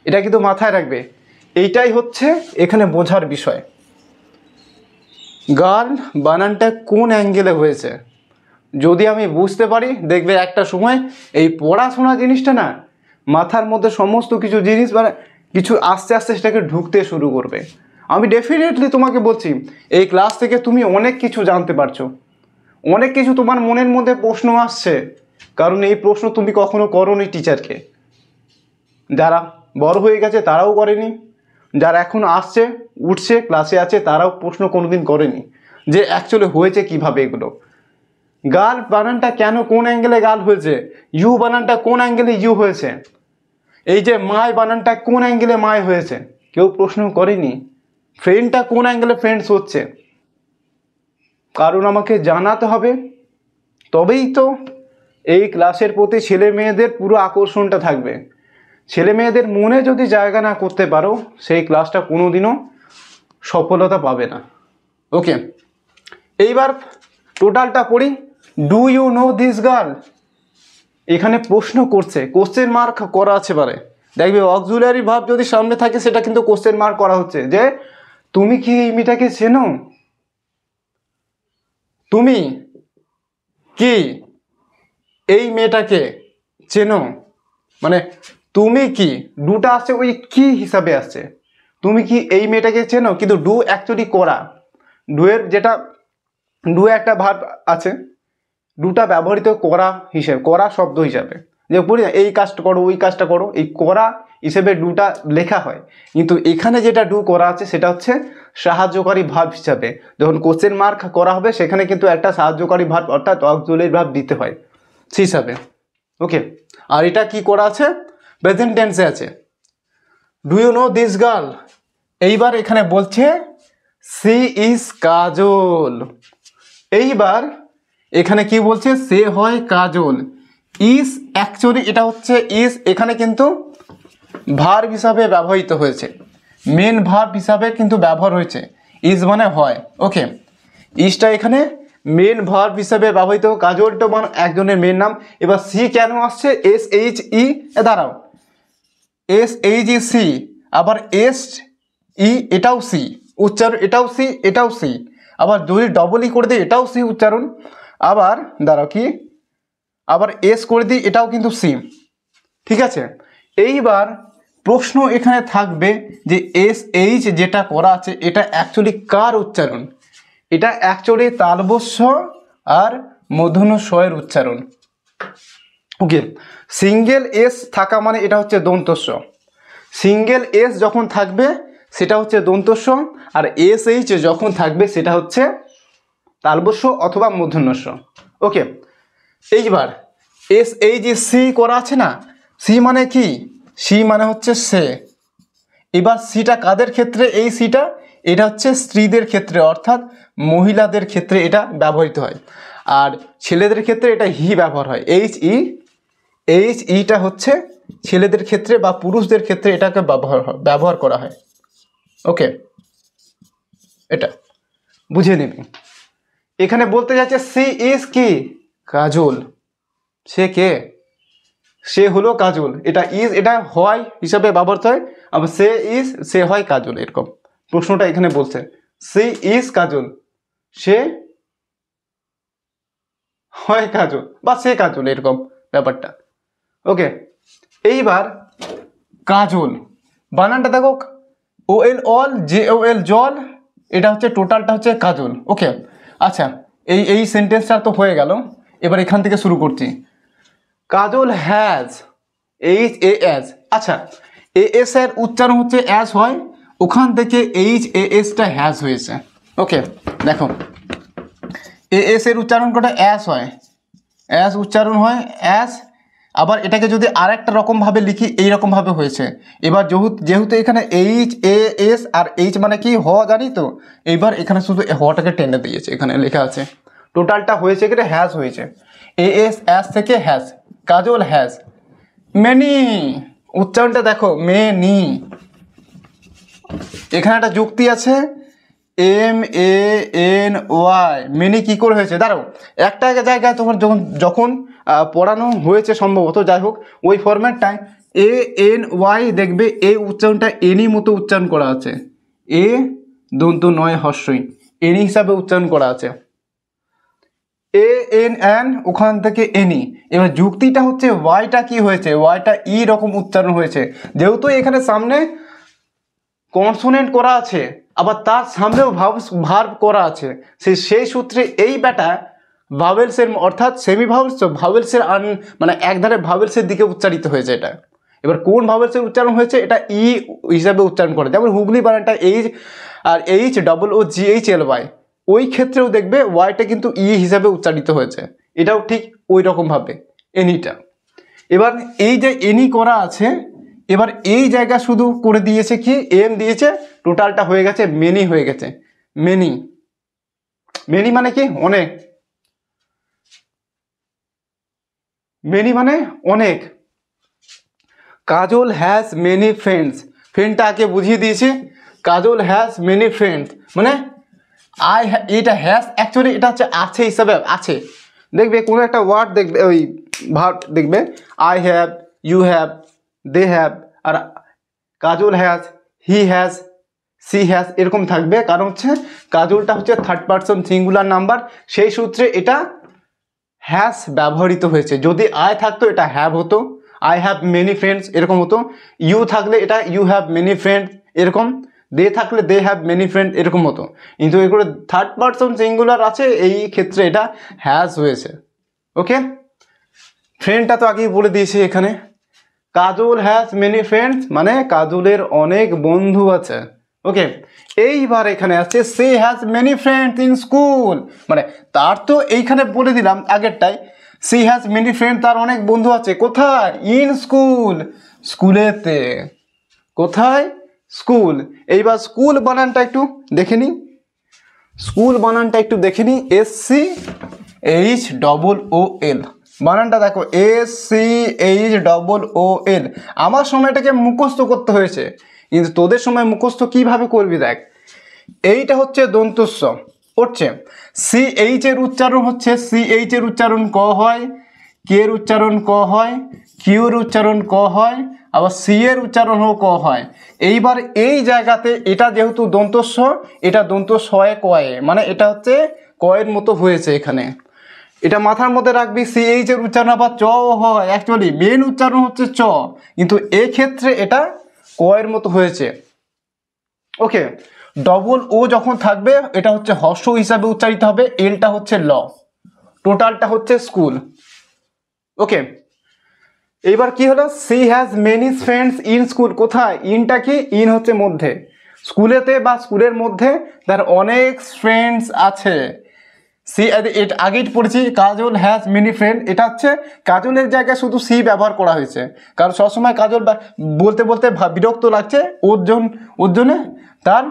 এটা কিন্তু মাথায় রাখবে, এইটাই হচ্ছে এখানে বোঝার বিষয়। গাল বানানটা কোন অ্যাঙ্গেলে হয়েছে যদি আমি বুঝতে পারি, দেখবে একটা সময় এই পড়াশোনা জিনিসটা না, মাথার মধ্যে সমস্ত কিছু জিনিস মানে কিছু আস্তে আস্তে সেটাকে ঢুকতে শুরু করবে। আমি ডেফিনেটলি তোমাকে বলছি, এই ক্লাস থেকে তুমি অনেক কিছু জানতে পারছো, অনেক কিছু তোমার মনের মধ্যে প্রশ্ন আসছে, কারণ এই প্রশ্ন তুমি কখনো করোনি টিচারকে। যারা বড় হয়ে গেছে তারাও করেনি, যারা এখন আসছে উঠছে ক্লাসে আছে তারাও প্রশ্ন কোনোদিন করেনি যে অ্যাকচুয়ালি হয়েছে কিভাবে এগুলো। গাল বানানটা কেন কোন অ্যাঙ্গেলে গাল হয়েছে, ইউ বানানটা কোন অ্যাঙ্গেলে ইউ হয়েছে, এই যে মাই বানানটা কোন অ্যাঙ্গেলে মাই হয়েছে, কেউ প্রশ্ন করেনি। ফ্রেন্ডটা কোন অ্যাঙ্গেলে ফ্রেন্ডস হচ্ছে, কারণ আমাকে জানাতে হবে, তবেই তো এই ক্লাসের প্রতি ছেলে মেয়েদের পুরো আকর্ষণটা থাকবে। ছেলে মেয়েদের মনে যদি জায়গা না করতে পারো, সেই ক্লাসটা কোনোদিনও সফলতা পাবে না। ওকে, এইবার টোটালটা পড়ি। Do you know this girl, এখানে প্রশ্ন করছে, কোশ্চেন মার্ক করা আছে, পারে দেখবে অক্সিলারি ভাব যদি সামনে থাকে সেটা কিন্তু কোশ্চেন মার্ক করা হচ্ছে, যে তুমি কি এই মেয়েটাকে চেনো, তুমি কি এই মেয়েটাকে চেনো, মানে তুমি কি, ডুটা আসছে ওই কি হিসাবে আসছে, তুমি কি এই মেয়েটাকে চেনো, কিন্তু ডু অ্যাকচুয়ালি করা, ডুয়ের যেটা ডুয়ে একটা ভার্ব আছে, ডুটা ব্যবহৃত করা হিসেবে, করা শব্দ হিসাবে, যে বলি না এই কাজটা করো ওই কাজটা করো, এই করা হিসেবে ডুটা লেখা হয়, কিন্তু এখানে যেটা ডু করা আছে সেটা হচ্ছে সাহায্যকারী ভার্ব হিসাবে। যখন কোশ্চেন মার্ক করা হবে সেখানে কিন্তু একটা সাহায্যকারী ভার্ব অর্থাৎ অক্সিলারি ভার্ব দিতে হয় সেই হিসাবে। ওকে, আর এটা কি করা আছে, প্রেজেন্ট টেন্সে আছে। Do you know this girl, এইবার এখানে বলছে সি ইজ কাজল, এইবার এখানে কি বলছে, সে হয় কাজল, ইজ অ্যাকচুয়ালি এটা হচ্ছে ইজ, এখানে কিন্তু ভার্ব হিসাবে ব্যবহৃত হয়েছে, মেন ভার্ব হিসাবে কিন্তু ব্যবহার হয়েছে, ইজ মানে হয়। ওকে, ইজটা এখানে মেন ভার্ব হিসাবে ব্যবহৃত, কাজলটা মানে একজনের মেন নাম। এবার সি কেন আসছে, এস এইচ ই, দাঁড়াও, এস এইচ ই সি, আবার এস ই এটাও সি উচ্চারণ, এটাও সি এটাও সি, আবার যদি ডবল ই করে দিই এটাও সি উচ্চারণ, আবার দাঁড়াও কি, আবার এস করে দিই এটাও কিন্তু সি, ঠিক আছে। এইবার প্রশ্ন এখানে থাকবে যে এস এইচ যেটা করা আছে এটা অ্যাকচুয়ালি কার উচ্চারণ, এটা অ্যাকচুয়ালি তালবস্য আর মূর্ধন্য ষ-এর উচ্চারণ। ওকে, সিঙ্গেল এস থাকা মানে এটা হচ্ছে দন্তস্ব, সিঙ্গেল এস যখন থাকবে সেটা হচ্ছে দন্তস্ব, আর এস এইচ যখন থাকবে সেটা হচ্ছে তালবস্য অথবা মূর্ধন্য ষ। ওকে, এইবার এস এই যে সি করা আছে না, সি মানে কি, সি মানে হচ্ছে সে। এবার সিটা কাদের ক্ষেত্রে, এই সিটা এটা হচ্ছে স্ত্রীদের ক্ষেত্রে অর্থাৎ মহিলাদের ক্ষেত্রে এটা ব্যবহৃত হয়, আর ছেলেদের ক্ষেত্রে এটা হি ব্যবহার হয়। এইচ ইটা হচ্ছে ছেলেদের ক্ষেত্রে বা পুরুষদের ক্ষেত্রে এটাকে ব্যবহার করা হয়। ওকে, এটা বুঝে নেবে। এখানে বলতে যাচ্ছে সি ইজ কি, কাজল। সে কে, সে হলো কাজল। এটা ইজ এটা হয় হিসাবে ব্যবহৃত হয়, আবার সে ইজ সে হয় কাজল। এরকম প্রশ্নটা এখানে বলছে সি ইজ কাজল, সে হয় কাজল বা সে কাজল, এরকম ব্যাপারটা। ওকে, এইবার কাজল বানানটা দেখো, ও এল অল, জে ও এল জল, এটা হচ্ছে টোটালটা হচ্ছে কাজল। ওকে, আচ্ছা এই সেন্টেন্সটা তো হয়ে গেল। এবার এখান থেকে শুরু করছি। কাজল হ্যাজ, এইচ এ এস, আচ্ছা এ এস এর উচ্চারণ হচ্ছে অ্যাজ হয়, ওখান থেকে এইচ এ এসটা হ্যাজ হয়েছে। ওকে, দেখো এ এস এর উচ্চারণ কটা অ্যাজ হয়, অ্যাজ উচ্চারণ হয় অ্যাজ। আবার এটাকে যদি আরেকটা রকমভাবে লিখি এইরকমভাবে হয়েছে। এবার যেহেতু এখানে এইচ এ এস আর এইচ মানে কি হ জানি তো, এইবার এখানে শুধু হটাকে টেনে দিয়েছে, এখানে লেখা আছে টোটালটা হয়েছে কি হ্যাজ হয়েছে, এ এস অ্যাজ থেকে হ্যাজ। কাজল হ্যাজ মেনি, উচ্চারণটা দেখো মেনি। এখানে একটা যুক্তি আছে M A N Y, many কি করে হয়েছে দাঁড়াও, একটা জায়গায় তোমার যখন পড়ানো হয়েছে সম্ভবত, যাই হোক ওই ফরম্যাটটায় এ এন ওয়াই দেখবে এই উচ্চারণটা এনি মতো উচ্চারণ করা আছে, এ দন্ত নয় হস্যই, এনি হিসাবে উচ্চারণ করা আছে, এ এন এন ওখান থেকে এনি। এবার যুক্তিটা হচ্ছে ওয়াইটা কি হয়েছে, ওয়াইটা ই রকম উচ্চারণ হয়েছে, যেহেতু এখানে সামনে কনসোনেন্ট করা আছে আবার তার সামনেও ভার্ব করা আছে, সেই সূত্রে এই ব্যাটা ভাওয়েলসের অর্থাৎ সেমি ভাওয়েলসের মানে একধারে ভাওয়েলসের দিকে উচ্চারিত হয়েছে এটা। এবার কোন ভাওয়েলসের উচ্চারণ হয়েছে, এটা ই হিসাবে উচ্চারণ করে, যেমন হুগলি বানানটা এইচ আর H double O G H L Y, ওই ক্ষেত্রেও দেখবে ওয়াইটা কিন্তু ই হিসাবে উচ্চারিত হয়েছে, এটাও ঠিক ওই রকমভাবে এনিটা। এবার এই যে এনি করা আছে, এবার এই জায়গা শুধু করে দিয়েছে কি এম দিয়েছে, টোটালটা হয়ে গেছে মেনি হয়ে গেছে। মেনি, মেনি মানে কি অনেক, মেনি মানে অনেক। কাজল হ্যাজ মেনি ফ্রেন্ডস, ফ্রেন্ডটা আগে বুঝিয়ে দিয়েছে, কাজল হ্যাজ মেনি ফ্রেন্ডস মানে এটা হ্যাজ অ্যাকচুয়ালি এটা হচ্ছে আছে হিসাবে আছে। দেখবে কোনো একটা ওয়ার্ড দেখবে ওই ভার্ব দেখবে I have, you have, they have, আর Kajal has, he has, she has এরকম থাকবে, কারণ হচ্ছে কাজলটা হচ্ছে থার্ড পারসন সিঙ্গুলার নাম্বার, সেই সূত্রে এটা হ্যাজ ব্যবহৃত হয়েছে। যদি আই থাকতো এটা হ্যাভ হতো, আই হ্যাভ মেনি ফ্রেন্ডস এরকম হতো, ইউ থাকলে এটা ইউ হ্যাভ মেনি ফ্রেন্ডস এরকম, দে থাকলে দে হ্যাভ মেনি ফ্রেন্ড এরকম হতো, কিন্তু এগুলো থার্ড পারসন সিঙ্গুলার আছে এই ক্ষেত্রে এটা হ্যাজ হয়েছে। ওকে, ফ্রেন্ডটা তো আগেই বলে দিয়েছি এখানে, কাজল হ্যাজ মেনি ফ্রেন্ডস মানে কাজলের অনেক বন্ধু আছে। ওকে, এইবার এখানে আছে she has many friends in school, মানে তার তো এইখানে বলে দিলাম আগেরটাই, সি হ্যাজ মেনি ফ্রেন্ড তার অনেক বন্ধু আছে, কোথায়, ইন স্কুল, স্কুলেতে, কোথায়, স্কুল। এইবার স্কুল বানানটা একটু দেখে নিই, স্কুল বানানটা একটু দেখে নিই, S C H double O L বানানটা দেখো, S C H double O L. আমার সময় এটাকে মুখস্থ করতে হয়েছে, কিন্তু তোদের সময় মুখস্থ কিভাবে করবি দেখ, এইটা হচ্ছে দন্তস্ব উঠছে, সি এইচ এর উচ্চারণ হচ্ছে, সি এইচ এর উচ্চারণ ক হয়, কে এর উচ্চারণ ক হয়, কিউ এর উচ্চারণ ক হয়, আবার সি এর উচ্চারণও ক হয়। এইবার এই জায়গাতে এটা যেহেতু দন্তস্ব, এটা দন্তস্ব কয়ে মানে এটা হচ্ছে কয়ের মতো হয়েছে এখানে, এটা মাথার মধ্যে রাখবি। সি এইচ এর উচ্চারণ আবার চ হয়, অ্যাকচুয়ালি মেন উচ্চারণ হচ্ছে চ, কিন্তু এক্ষেত্রে এটা কয়ের মতো হয়েছে। ওকে, ডবল ও যখন থাকবে এটা হচ্ছে হর্ষ হিসাবে উচ্চারিত হবে, এলটা হচ্ছে ল, টোটালটা হচ্ছে স্কুল। ওকে, এইবার কি হলো, C has many friends in school. কোথায়? ইনটা কি? ইন হচ্ছে মধ্যে, স্কুলেতে বা স্কুলের মধ্যে তার অনেক ফ্রেন্ডস আছে। সি আগেই পড়েছি, কাজল হ্যাজ মেনি ফ্রেন্ড, এটা হচ্ছে কাজলের জায়গায় শুধু সি ব্যবহার করা হয়েছে, কারণ সবসময় কাজল বলতে বলতে বিরক্ত লাগছে, ওর জন্য তার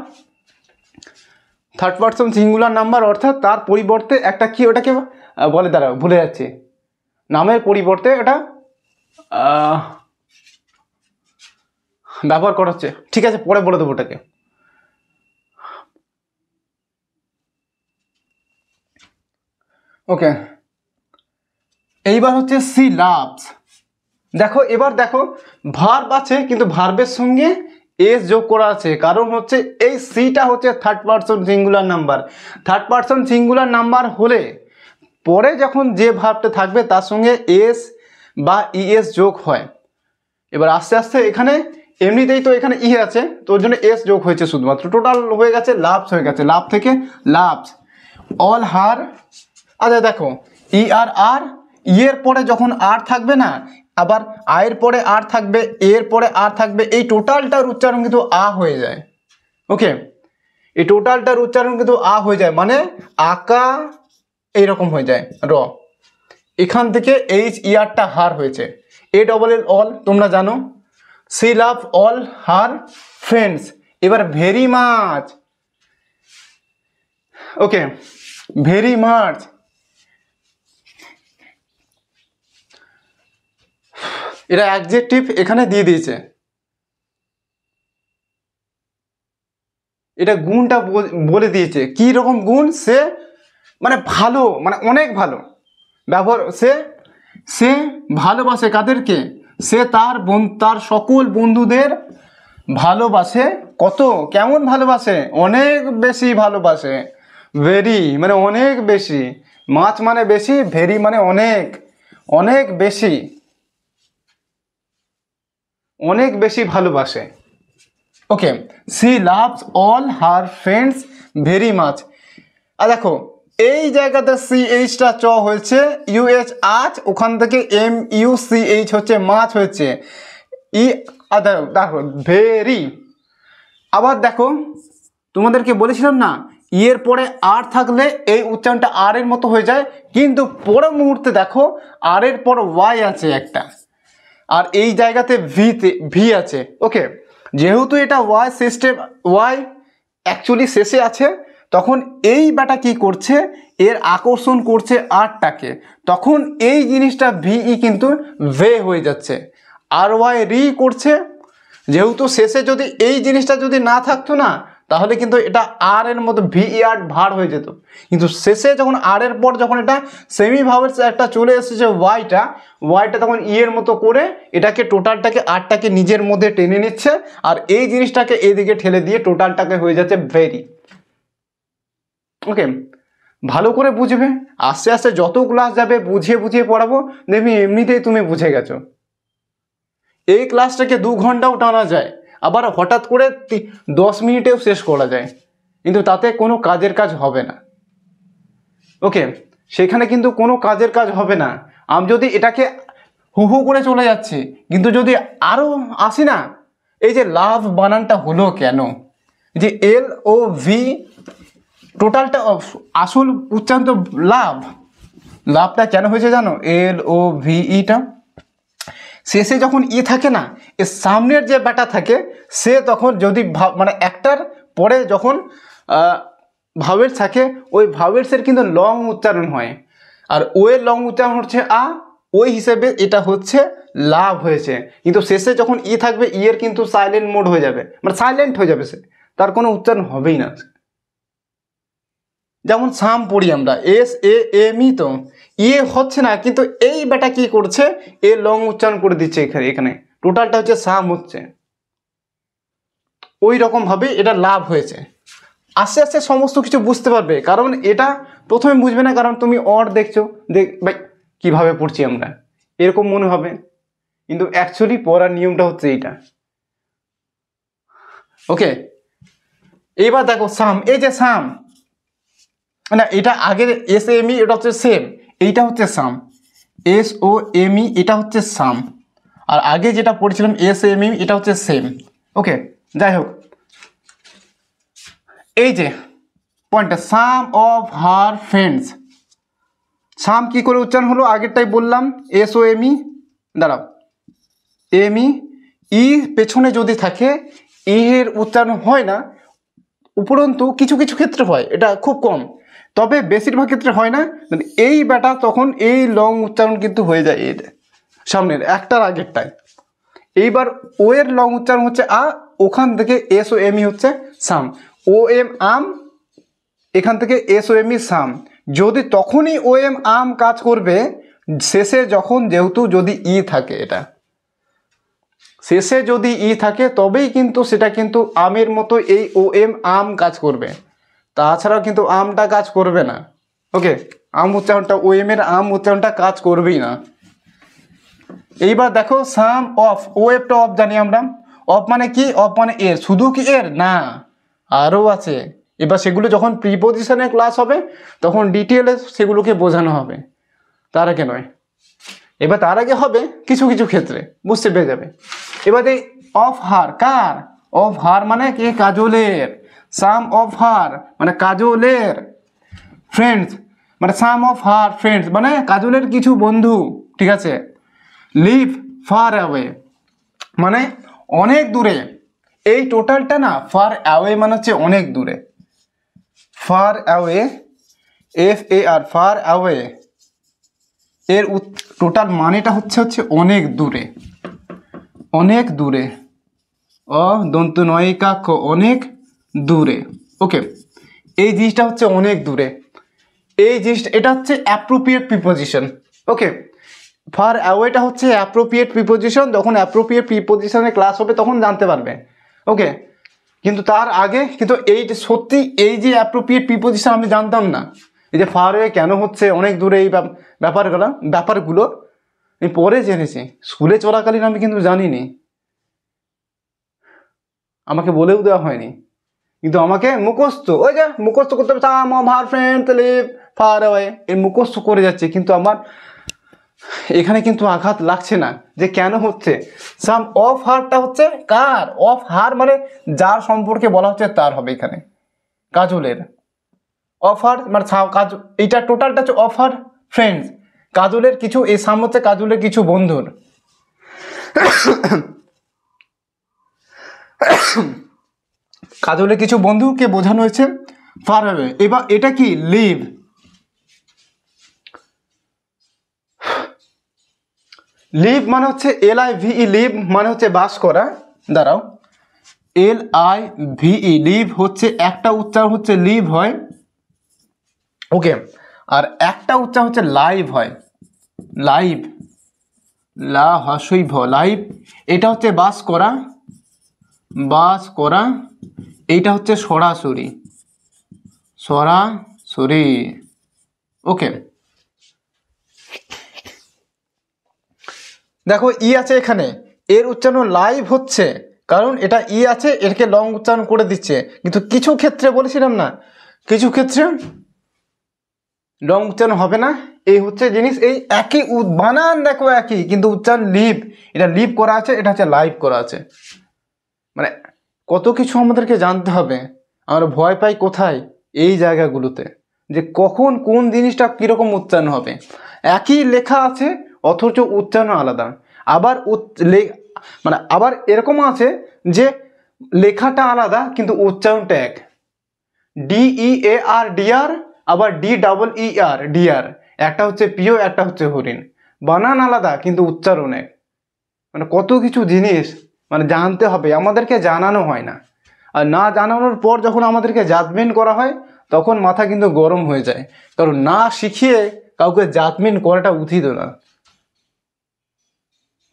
থার্ড পারসন সিঙ্গুলার নাম্বার, অর্থাৎ তার পরিবর্তে একটা কি ওটাকে বলে, দাঁড়াও ভুলে যাচ্ছি, নামের পরিবর্তে এটা ব্যবহার করা হচ্ছে। ঠিক আছে, পরে বলে দেবো ওটাকে। ওকে, এইবার হচ্ছে সি লাভস। দেখো এবার দেখো, ভার্ব আছে কিন্তু ভার্বের সঙ্গে এস যোগ করা আছে, কারণ হচ্ছে এই সিটা হচ্ছে third person singular number. Third person singular number হলে পরে যখন যে ভার্বটা থাকবে তার সঙ্গে এস বা ইএস যোগ হয়। এবার আস্তে আস্তে এখানে এমনিতেই তো এখানে ই আছে, তো ওর জন্য এস যোগ হয়েছে শুধুমাত্র, টোটাল হয়ে গেছে লাভস হয়ে গেছে, লাভ থেকে লাভস। অল হার, আচ্ছা দেখো আর ইয়ের পরে যখন আর থাকবে না, আবার আয়ের পরে আর থাকবে, এর পরে আর থাকবে, এই টোটালটার উচ্চারণ কিন্তু আ হয়ে যায়। ওকে, এই টোটালটার উচ্চারণ কিন্তু আ হয়ে যায়, মানে আকা এইরকম হয়ে যায় র। এখান থেকে এইচ ইয়ারটা হার হয়েছে, এ ডবল এল অল তোমরা জানো। She love all her friends. এবার very much, okay, very much, এটা অ্যাডজেক্টিভ এখানে দিয়ে দিয়েছে, এটা গুণটা বলে দিয়েছে, কি রকম গুণ, সে মানে ভালো, মানে অনেক ভালো ব্যবহার, সে ভালোবাসে কাদেরকে, সে তার সকল বন্ধুদের ভালোবাসে। কত, কেমন ভালোবাসে? অনেক বেশি ভালোবাসে। ভেরি মানে অনেক বেশি, মাছ মানে বেশি, ভেরি মানে অনেক, অনেক বেশি, অনেক বেশি ভালোবাসে। ওকে, she loves all her friends very much. আর দেখো এই জায়গাতে সি এইচটা চ হয়েছে, ইউএইচ আচ, ওখান থেকে এম ইউ সি এইচ হচ্ছে মাছ হয়েছে, ই দেখো ভেরি। আবার দেখো তোমাদেরকে বলেছিলাম না, ইয়ের পরে আর থাকলে এই উচ্চারণটা আর এর মতো হয়ে যায়, কিন্তু পরের মুহূর্তে দেখো আর এর পর ওয়াই আছে একটা, আর এই জায়গাতে ভি আছে। ওকে, যেহেতু এটা ওয়াই সিস্টেম, ওয়াই অ্যাকচুয়ালি শেষে আছে, তখন এই ব্যাটা কি করছে, এর আকর্ষণ করছে আরটাকে, তখন এই জিনিসটা ভিই কিন্তু ভে হয়ে যাচ্ছে, আর ওয়াই রি করছে। যেহেতু শেষে যদি এই জিনিসটা যদি না থাকতো না, তাহলে কিন্তু এটা আর এর মতো ভিইআর ভার হয়ে যেত, কিন্তু শেষে যখন আর এর পর যখন এটা সেমি ভাওয়েলস একটা চলে এসেছে ওয়াইটা তখন ই এর মতো করে এটাকে টোটালটাকে আরটাকে নিজের মধ্যে টেনে নিচ্ছে, আর এই জিনিসটাকে এদিকে ঠেলে দিয়ে টোটালটাকে হয়ে যাচ্ছে ভেরি। ওকে, ভালো করে বুঝবে, আস্তে আস্তে যত ক্লাস যাবে বুঝিয়ে বুঝিয়ে পড়াবো, দেখবি এমনিতেই তুমি বুঝে গেছো। এই ক্লাসটাকে 2 ঘন্টাও টানা যায়, আবার হঠাৎ করে 10 মিনিটেও শেষ করা যায়, কিন্তু তাতে কোনো কাজের কাজ হবে না। ওকে, সেখানে কিন্তু কোনো কাজের কাজ হবে না। আমি যদি এটাকে হু করে চলে যাচ্ছি, কিন্তু যদি আরও আসি না, এই যে লাভ বানানটা হলো কেন, যে এল ও ভি, টোটালটা আসল উচ্চারণ তো লাভটা কেন হয়েছে জানো, এল ও ভি ইটা শেষে যখন ই থাকে না, এর সামনের যে ব্যাটা থাকে সে তখন যদি মানে একটার পরে যখন ভাওয়েলস থাকে, ওই ভাওয়েলসের কিন্তু লং উচ্চারণ হয়, আর ও এর লং উচ্চারণ হচ্ছে আ, ওই হিসেবে এটা হচ্ছে লাভ হয়েছে। কিন্তু শেষে যখন ই থাকবে, ই এর কিন্তু সাইলেন্ট মোড হয়ে যাবে, মানে সাইলেন্ট হয়ে যাবে, সে তার কোনো উচ্চারণ হবেই না। যেমন সাম পড়ি আমরা, এস এ এম ই, তো ইয়ে হচ্ছে না, কিন্তু এই বেটা কি করছে, এ লং উচ্চারণ করে দিচ্ছে এখানে টোটালটা হচ্ছে সাম হচ্ছে, ওই রকম ভাবে এটা লাভ হয়েছে। আস্তে আস্তে সমস্ত কিছু বুঝতে পারবে, কারণ এটা প্রথমে বুঝবে না, কারণ তুমি অর দেখছো, ভাই কীভাবে পড়ছি আমরা এরকম মনে হবে, কিন্তু অ্যাকচুয়ালি পড়ার নিয়মটা হচ্ছে এইটা। ওকে, এইবার দেখো সাম, এই যে সাম, না এটা আগের এস এম ই, এটা হচ্ছে সেম, এইটা হচ্ছে সাম, এস ও এম ই, এটা হচ্ছে সাম, আর আগে যেটা পড়েছিলাম এস এম ই, এটা হচ্ছে সেম। ওকে, যাই হোক, এই যে পয়েন্টটা, সাম অফ হার ফ্রেন্ডস, সাম কি করে উচ্চারণ হলো, আগেরটাই বললাম, এস ও এম ই, দাঁড়াও, এম ই, ই পেছনে যদি থাকে ই এর উচ্চারণ হয় না, উপরন্তু কিছু কিছু ক্ষেত্রে হয়, এটা খুব কম, তবে বেশিরভাগ ক্ষেত্রে হয় না, এই বেটা তখন এই লং উচ্চারণ কিন্তু হয়ে যায় এর সামনের একটার আগেরটায়। এইবার ও এর লং উচ্চারণ হচ্ছে আ, ওখান থেকে এস ও এম ই হচ্ছে সাম, ও এম আম, এখান থেকে এস ও এম ই সাম, যদি তখনই ও এম আম কাজ করবে শেষে যখন, যেহেতু যদি ই থাকে, এটা শেষে যদি ই থাকে তবেই কিন্তু সেটা কিন্তু আমের মতো এই ও এম আম কাজ করবে, তাছাড়াও কিন্তু আমটা কাজ করবে না। ওকে, আম উচ্চারণটা, ও এম এর আম উচ্চারণটা কাজ করবেই না। এইবার দেখো সাম অফ, ও একটা অফ জানি আমরা, অফ মানে কি, অফ মানে এর, শুধু কি এর না, আরও আছে। এবার সেগুলো যখন প্রিপোজিশনের ক্লাস হবে তখন ডিটেলে সেগুলোকে বোঝানো হবে, তার আগে নয়। এবার তার আগে হবে কিছু কিছু ক্ষেত্রে, বুঝতে পেরে যাবে। এবার এই of her, car, of her মানে কি, কাজলের, সাম অফ হার মানে কাজলের ফ্রেন্ডস, মানে সাম অফ হার ফ্রেন্ডস মানে কাজলের কিছু বন্ধু, ঠিক আছে। লিভ ফার অ্যাওয়ে মানে অনেক দূরে, এই টোটালটা না, ফার অ্যাওয়ে মানে হচ্ছে অনেক দূরে, far away, F A R, far away এর টোটাল মানেটা হচ্ছে অনেক দূরে, অনেক দূরে, দন্ত নয়িকাক্ষ, অনেক দূরে। ওকে, এই জিনিসটা হচ্ছে অনেক দূরে, এই জিনিসটা, এটা হচ্ছে অ্যাপ্রোপ্রিয়েট প্রিপোজিশন। ওকে, ফার অ্যাওয়েটা হচ্ছে অ্যাপ্রোপ্রিয়েট প্রিপোজিশন, যখন অ্যাপ্রোপ্রিয়েট প্রিপোজিশনের ক্লাস হবে তখন জানতে পারবে। ওকে, কিন্তু তার আগে কিন্তু এই যে সত্যি এই যে অ্যাপ্রোপ্রিয়েট প্রিপোজিশন আমি জানতাম না, এই যে ফার অ্যাওয়ে কেন হচ্ছে অনেক দূরে, এই ব্যাপারগুলো আমি পরে জেনেছি, স্কুলে চলাকালীন আমি কিন্তু জানিনি, আমাকে বলেও দেওয়া হয়নি, কিন্তু আমাকে মুখস্থ, ওই যে মুখস্থ করতে হবে, some of her friends live far away, এই মুখস্থ করে যাচ্ছে, কিন্তু আমার এখানে কিন্তু আঘাত লাগছে না যে কেন হচ্ছে। সাম অফ হারটা হচ্ছে কার, অফ হার মানে যার সম্পর্কে বলা হচ্ছে তার হবে, এখানে কাজলের, অফ হার মানে কাজ, এইটা টোটালটা হচ্ছে অফ হার ফ্রেন্ডস, কাজলের কিছু, এই সাম হচ্ছে কাজলের কিছু বন্ধুর, কাজলের কিছু বন্ধুকে বোঝানো হয়েছে ফার অ্যাওয়ে। এবার এটা কি, লিভ, লিভ মানে হচ্ছে L I V E, live মানে হচ্ছে বাস করা, দাঁড়াও, L I V E, live হচ্ছে একটা উচ্চারণ হচ্ছে লিভ হয়, ওকে, আর একটা উচ্চারণ হচ্ছে লাইভ হয়, লাইভ, লা হস্যই ভ, লাইভ, এটা হচ্ছে বাস করা, বাস করা, এইটা হচ্ছে সরাসরি, সরাসরি। ওকে, দেখো ই আছে এখানে, এর উচ্চারণ লাইভ হচ্ছে, কারণ এটা ই আছে, এরকে লং উচ্চারণ করে দিচ্ছে, কিন্তু কিছু ক্ষেত্রে বলেছিলাম না, কিছু ক্ষেত্রে লং উচ্চারণ হবে না, এই হচ্ছে জিনিস, এই একই বানান দেখো একই, কিন্তু উচ্চারণ লিভ, এটা লিভ করা আছে, এটা হচ্ছে লাইভ করা আছে, মানে কত কিছু আমাদেরকে জানতে হবে। আমরা ভয় পাই কোথায়, এই জায়গাগুলোতে, যে কখন কোন জিনিসটা কীরকম উচ্চারণ হবে, একই লেখা আছে অথচ উচ্চারণ আলাদা, আবার মানে আবার এরকম আছে যে লেখাটা আলাদা কিন্তু উচ্চারণটা এক, DEAR ডিয়ার, আবার DEER ডিয়ার, একটা হচ্ছে প্রিয়, একটা হচ্ছে হরিণ, বানান আলাদা কিন্তু উচ্চারণ এক, মানে কত কিছু জিনিস মানে জানতে হবে, আমাদেরকে জানানো হয় না, আর না জানানোর পর যখন আমাদেরকে জাজমেন্ট করা হয় তখন মাথা কিন্তু গরম হয়ে যায়, কারণ না শিখিয়ে কাউকে জাজমেন্ট করাটা উচিত না।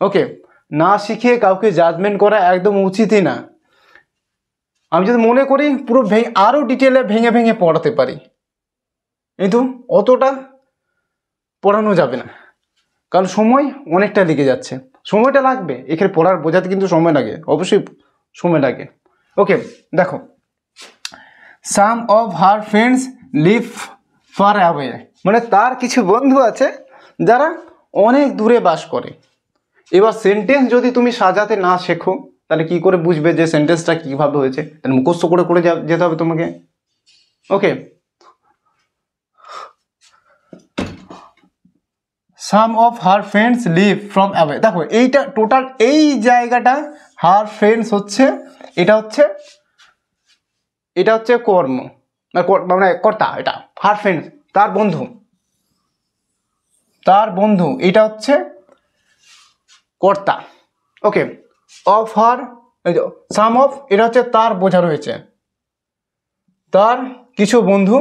ওকে, না শিখিয়ে কাউকে জাজমেন্ট করা একদম উচিতই না। আমি যদি মনে করি পুরো আরও ডিটেলে ভেঙে ভেঙে পড়াতে পারি, কিন্তু অতটা পড়ানো যাবে না, কারণ সময় অনেকটা লেগে যাচ্ছে, সময়টা লাগবে এখানে পড়ার বোঝাতে, কিন্তু সময় লাগে, অবশ্যই সময় লাগে। ওকে দেখো, some of her friends live far away, মানে তার কিছু বন্ধু আছে যারা অনেক দূরে বাস করে। এবার সেন্টেন্স যদি তুমি সাজাতে না শেখো তাহলে কি করে বুঝবে যে সেন্টেন্সটা কীভাবে হয়েছে? তাহলে মুখস্থ করে করে যেতে হবে তোমাকে। Okay, some of her friends live from away, দেখো এইটা টোটাল এই জায়গাটা হার ফ্রেন্ডস হচ্ছে, এটা হচ্ছে কর্ম, মানে কর্তা, এটা হার ফ্রেন্ডস তার বন্ধু, এটা হচ্ছে কর্তা। ওকে, অফ হার, সাম অফ এটা হচ্ছে তার বোঝানো হয়েছে, তার কিছু বন্ধু,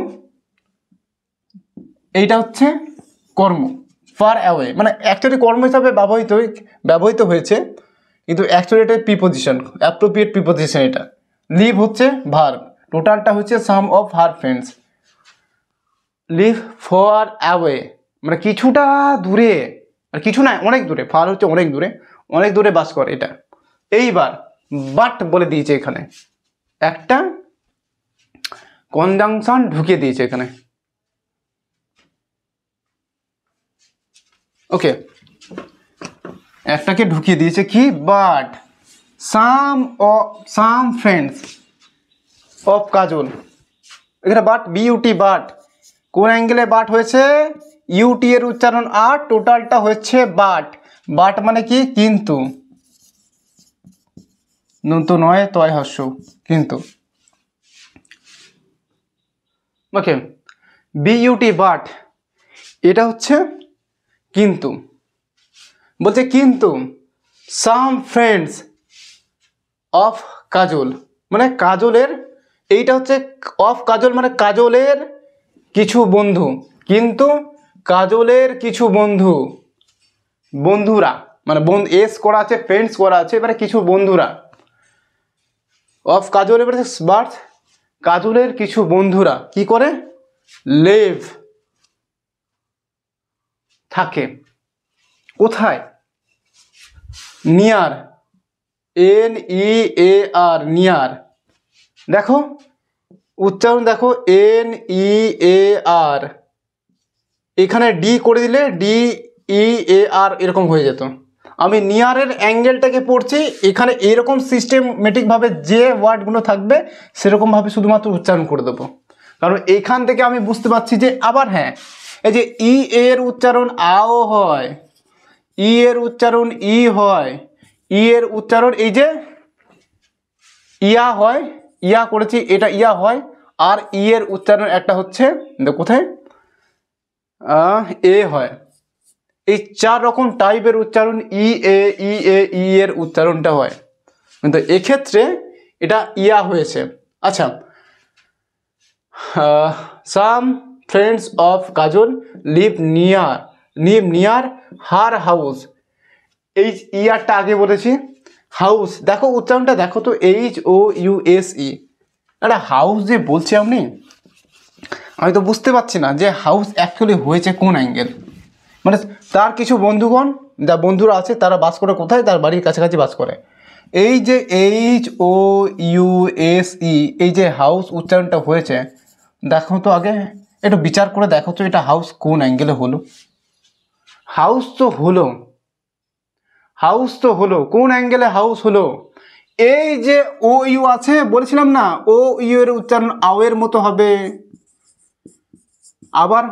এইটা হচ্ছে কর্ম। ফার অ্যাওয়ে মানে অ্যাকচুয়ালি কর্ম হিসাবে ব্যবহৃত হয়েছে, কিন্তু অ্যাকচুয়ালি এটা প্রিপোজিশন, অ্যাপ্রোপ্রিয়েট প্রিপোজিশন এটা। লিভ হচ্ছে ভার্ব, টোটালটা হচ্ছে some of her friends live far away মানে কিছুটা দূরে, আর কিছু না অনেক দূরে, ফার হচ্ছে অনেক দূরে বাস করে এটা। এইবার বাট বলে দিয়েছে এখানে, একটা কনজাংশন ঢুকিয়ে দিয়েছে এখানে। ওকে, একটাকে ঢুকিয়ে দিয়েছে কি, বাট সাম ফ্রেন্ডস অফ কাজল, এখানে বাট বিউটি, বাট কোন অ্যাঙ্গেলে বাট হয়েছে, ইউটি এর উচ্চারণ আর টোটালটা হচ্ছে বাট মানে কি কিন্তু, নন্তু নয় তয় হস্য কিন্তু। ওকে, বিউটি বাট এটা হচ্ছে কিন্তু, বলছে কিন্তু সাম ফ্রেন্ডস অফ কাজল মানে কাজলের, এইটা হচ্ছে অফ কাজল মানে কাজলের কিছু বন্ধু, কিন্তু কাজলের কিছু বন্ধুরা মানে এস করা আছে, ফ্রেন্ডস করা আছে, এবারে কিছু বন্ধুরা, অফ কাজল এবারে বাট কাজলের কিছু বন্ধুরা কি করে, লিভ থাকে, কোথায়, নিয়ার, NEAR নিয়ার, দেখো উচ্চারণ দেখো NEAR, এখানে ডি করে দিলে DEAR এরকম হয়ে যেত। আমি নিয়ারের অ্যাঙ্গেলটাকে পড়ছি, এখানে এরকম সিস্টেমেটিকভাবে যে ওয়ার্ডগুলো থাকবে সেরকমভাবে শুধুমাত্র উচ্চারণ করে দেবো, কারণ এইখান থেকে আমি বুঝতে পারছি যে আবার হ্যাঁ এই যে এর উচ্চারণ আও হয়, এর উচ্চারণ হয়, এর উচ্চারণ এই যে ইয়া হয়, ইয়া করেছি এটা ইয়া হয়, আর এর উচ্চারণ একটা হচ্ছে কোথায় এ হয়। এই 4 রকম টাইপের উচ্চারণ ই এর উচ্চারণটা হয়, কিন্তু এক্ষেত্রে এটা ইয়া হয়েছে। আচ্ছা, সাম friends of Kajal leave near her house, এই ইয়ারটা আগে বলেছি, হাউস দেখো উচ্চারণটা দেখো তো, HOUSE, একটা হাউস যে বলছি আমি তো বুঝতে পারছি না যে হাউস অ্যাকচুয়ালি হয়েছে কোন অ্যাঙ্গেল, মানে তার কিছু বন্ধুরা আছে তারা বাস করে কোথায়, তার বাড়ির কাছাকাছি বাস করে। এই যে HOUSE এই যে হাউস উচ্চারণটা হয়েছে, দেখো তো আগে একটু বিচার করে দেখো তো এটা হাউস কোন অ্যাঙ্গেলে হলো, হাউস তো হলো কোন অ্যাঙ্গেলে হাউস হলো, এই যে OU আছে বলেছিলাম না, OU এর উচ্চারণ আও এর মতো হবে, আবার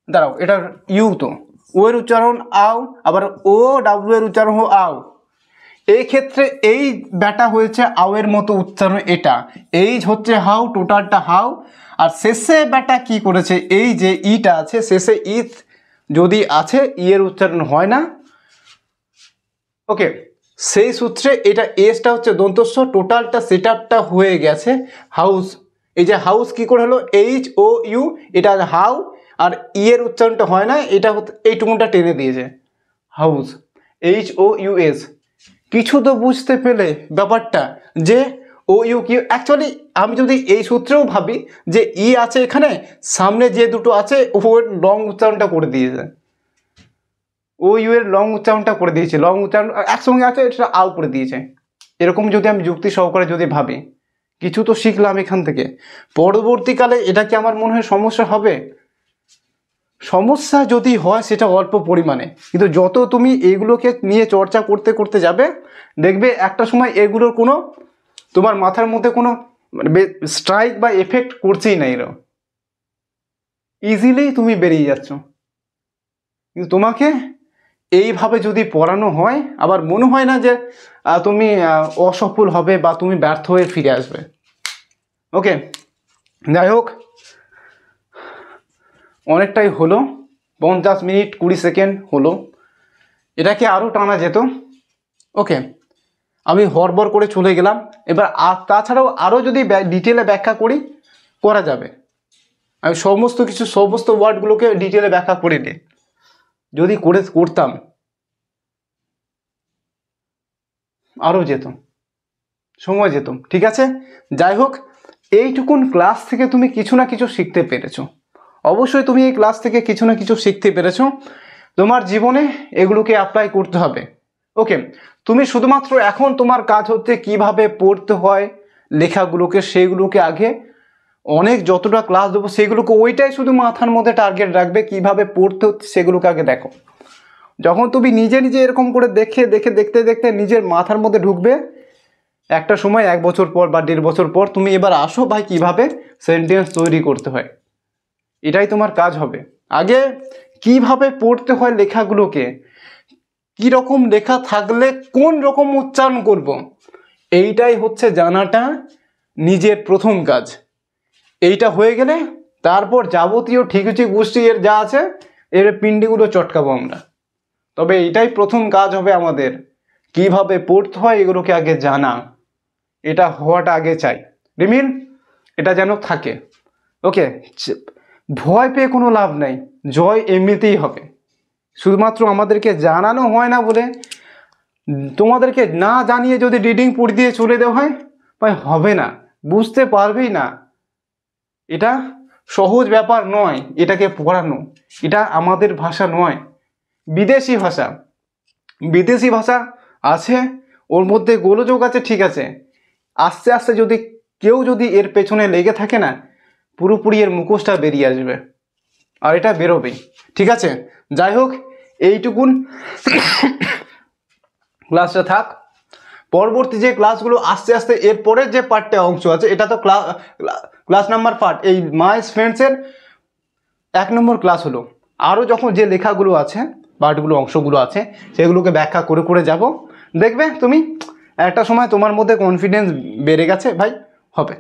দাঁড়াও এটার ইউ তো ও এর উচ্চারণ আও, আবার OW এর উচ্চারণ আও, এই ক্ষেত্রে এই ব্যাটা হয়েছে আও এর মতো উচ্চারণ, এটা এইচ হচ্ছে হাউ, টোটালটা হাউ, আর শেষে ব্যাটা কি করেছে, এই যে ইটা আছে শেষে ইথ যদি আছে ই এর উচ্চারণ হয় না। ওকে, সেই সূত্রে এটা এসটা হচ্ছে দন্তস্ব, টোটালটা সেটআপটা হয়ে গেছে হাউস। এই যে হাউস কি করে হলো, HOU এটা হাউ, আর ই এর উচ্চারণটা হয় না, এটা এইটুকুনটা টেনে দিয়েছে হাউস, HOUS। কিছু তো বুঝতে পেলে ব্যাপারটা যে OU কি, অ্যাকচুয়ালি আমি যদি এই সূত্রেও ভাবি যে ই আছে এখানে, সামনে যে দুটো আছে ওর লং উচ্চারণটা করে দিয়েছে, OU এর লং উচ্চারণটা করে দিয়েছে, লং উচ্চারণ একসঙ্গে আছে এটা আও করে দিয়েছে, এরকম যদি আমি যুক্তি সহকারে যদি ভাবি কিছু তো শিখলাম এখান থেকে, পরবর্তীকালে এটা কি আমার মনে হয় সমস্যা হবে? সমস্যা যদি হয় সেটা অল্প পরিমাণে, কিন্তু যত তুমি এগুলোকে নিয়ে চর্চা করতে করতে যাবে, দেখবে একটা সময় এগুলোর কোনো তোমার মাথার মধ্যে কোনো স্ট্রাইক বা এফেক্ট করছেই না, এরা ইজিলি তুমি বেরিয়ে যাচ্ছ। কিন্তু তোমাকে এইভাবে যদি পড়ানো হয়, আবার মনে হয় না যে তুমি অসফল হবে বা তুমি ব্যর্থ হয়ে ফিরে আসবে। ওকে, যাই হোক, অনেকটাই হলো, 50 মিনিট 20 সেকেন্ড হলো, এটাকে আরও টানা যেত। ওকে, আমি হড়বড় করে চলে গেলাম। এবার তাছাড়াও আরও যদি ডিটেলে ব্যাখ্যা করা যাবে। আমি সমস্ত ওয়ার্ডগুলোকে ডিটেলে ব্যাখ্যা করে নিই, যদি করতাম আরও যেত, সময় যেত। ঠিক আছে, যাই হোক, এইটুকুন ক্লাস থেকে তুমি কিছু না কিছু শিখতে পেরেছো। অবশ্যই তুমি এই ক্লাস থেকে কিছু না কিছু শিখতে পেরেছো, তোমার জীবনে এগুলোকে অ্যাপ্লাই করতে হবে। ওকে, তুমি শুধুমাত্র এখন তোমার কাজ হচ্ছে কিভাবে পড়তে হয় লেখাগুলোকে, সেইগুলোকে আগে অনেক যতটা ক্লাস দেবো সেগুলোকে ওইটাই শুধু মাথার মধ্যে টার্গেট রাখবে, কিভাবে পড়তে হচ্ছে সেগুলোকে আগে দেখো। যখন তুমি নিজে নিজে এরকম করে দেখতে দেখতে নিজের মাথার মধ্যে ঢুকবে, একটা সময় 1 বছর পর বা 1.5 বছর পর তুমি এবার আসো ভাই কিভাবে সেন্টেন্স তৈরি করতে হয়, এটাই তোমার কাজ হবে। আগে কিভাবে পড়তে হয় লেখাগুলোকে, কি রকম লেখা থাকলে কোন রকম উচ্চারণ করব, এইটাই হচ্ছে জানাটা নিজের প্রথম কাজ। এইটা হয়ে গেলে তারপর যাবতীয় ঠিকুচি গোষ্ঠী এর যা আছে এর পিন্ডিগুলো চটকাবো আমরা। তবে এটাই প্রথম কাজ হবে আমাদের, কিভাবে পড়তে হয় এগুলোকে আগে জানা, এটা হওয়াটা আগে চাই। রিমিল, এটা যেন থাকে। ওকে, ভয় পেয়ে কোনো লাভ নাই, জয় এমনিতেই হবে। শুধুমাত্র আমাদেরকে জানানো হয় না বলে, তোমাদেরকে না জানিয়ে যদি রিডিং পড়ে দিয়ে চলে দেওয়া হয় ভাই হবে না, বুঝতে পারবেই না। এটা সহজ ব্যাপার নয় এটাকে পড়ানো, এটা আমাদের ভাষা নয়, বিদেশি ভাষা। বিদেশি ভাষা আছে, ওর মধ্যে গোলযোগ আছে, ঠিক আছে, আস্তে আস্তে যদি কেউ যদি এর পেছনে লেগে থাকে না, পুরোপুরি এর মুখোশটা বেরিয়ে আসবে, আর এটা বেরোবেই। ঠিক আছে, যাই হোক, এইটুকুন ক্লাসটা থাক। পরবর্তী যে ক্লাসগুলো আস্তে আস্তে এর পরের যে পার্টটা অংশ আছে, এটা তো ক্লাস নাম্বার পার্ট, এই মাই ফ্রেন্ডসের 1 নম্বর ক্লাস হলো। আরও যখন যে লেখাগুলো আছে, পার্টগুলো, অংশগুলো আছে, সেগুলোকে ব্যাখ্যা করে করে যাব, দেখবে তুমি একটা সময় তোমার মধ্যে কনফিডেন্স বেড়ে গেছে ভাই, হবে।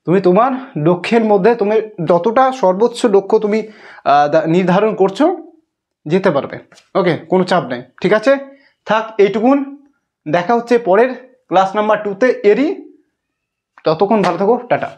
তুমি তোমার লক্ষ্যের মধ্যে, তুমি যতটা সর্বোচ্চ লক্ষ্য তুমি নির্ধারণ করছো, যেতে পারবে। ওকে, কোনো চাপ নেই। ঠিক আছে, থাক এইটুকুন, দেখা হচ্ছে পরের ক্লাস নাম্বার 2-তে এরই। ততক্ষণ ভালো থাকো, টাটা।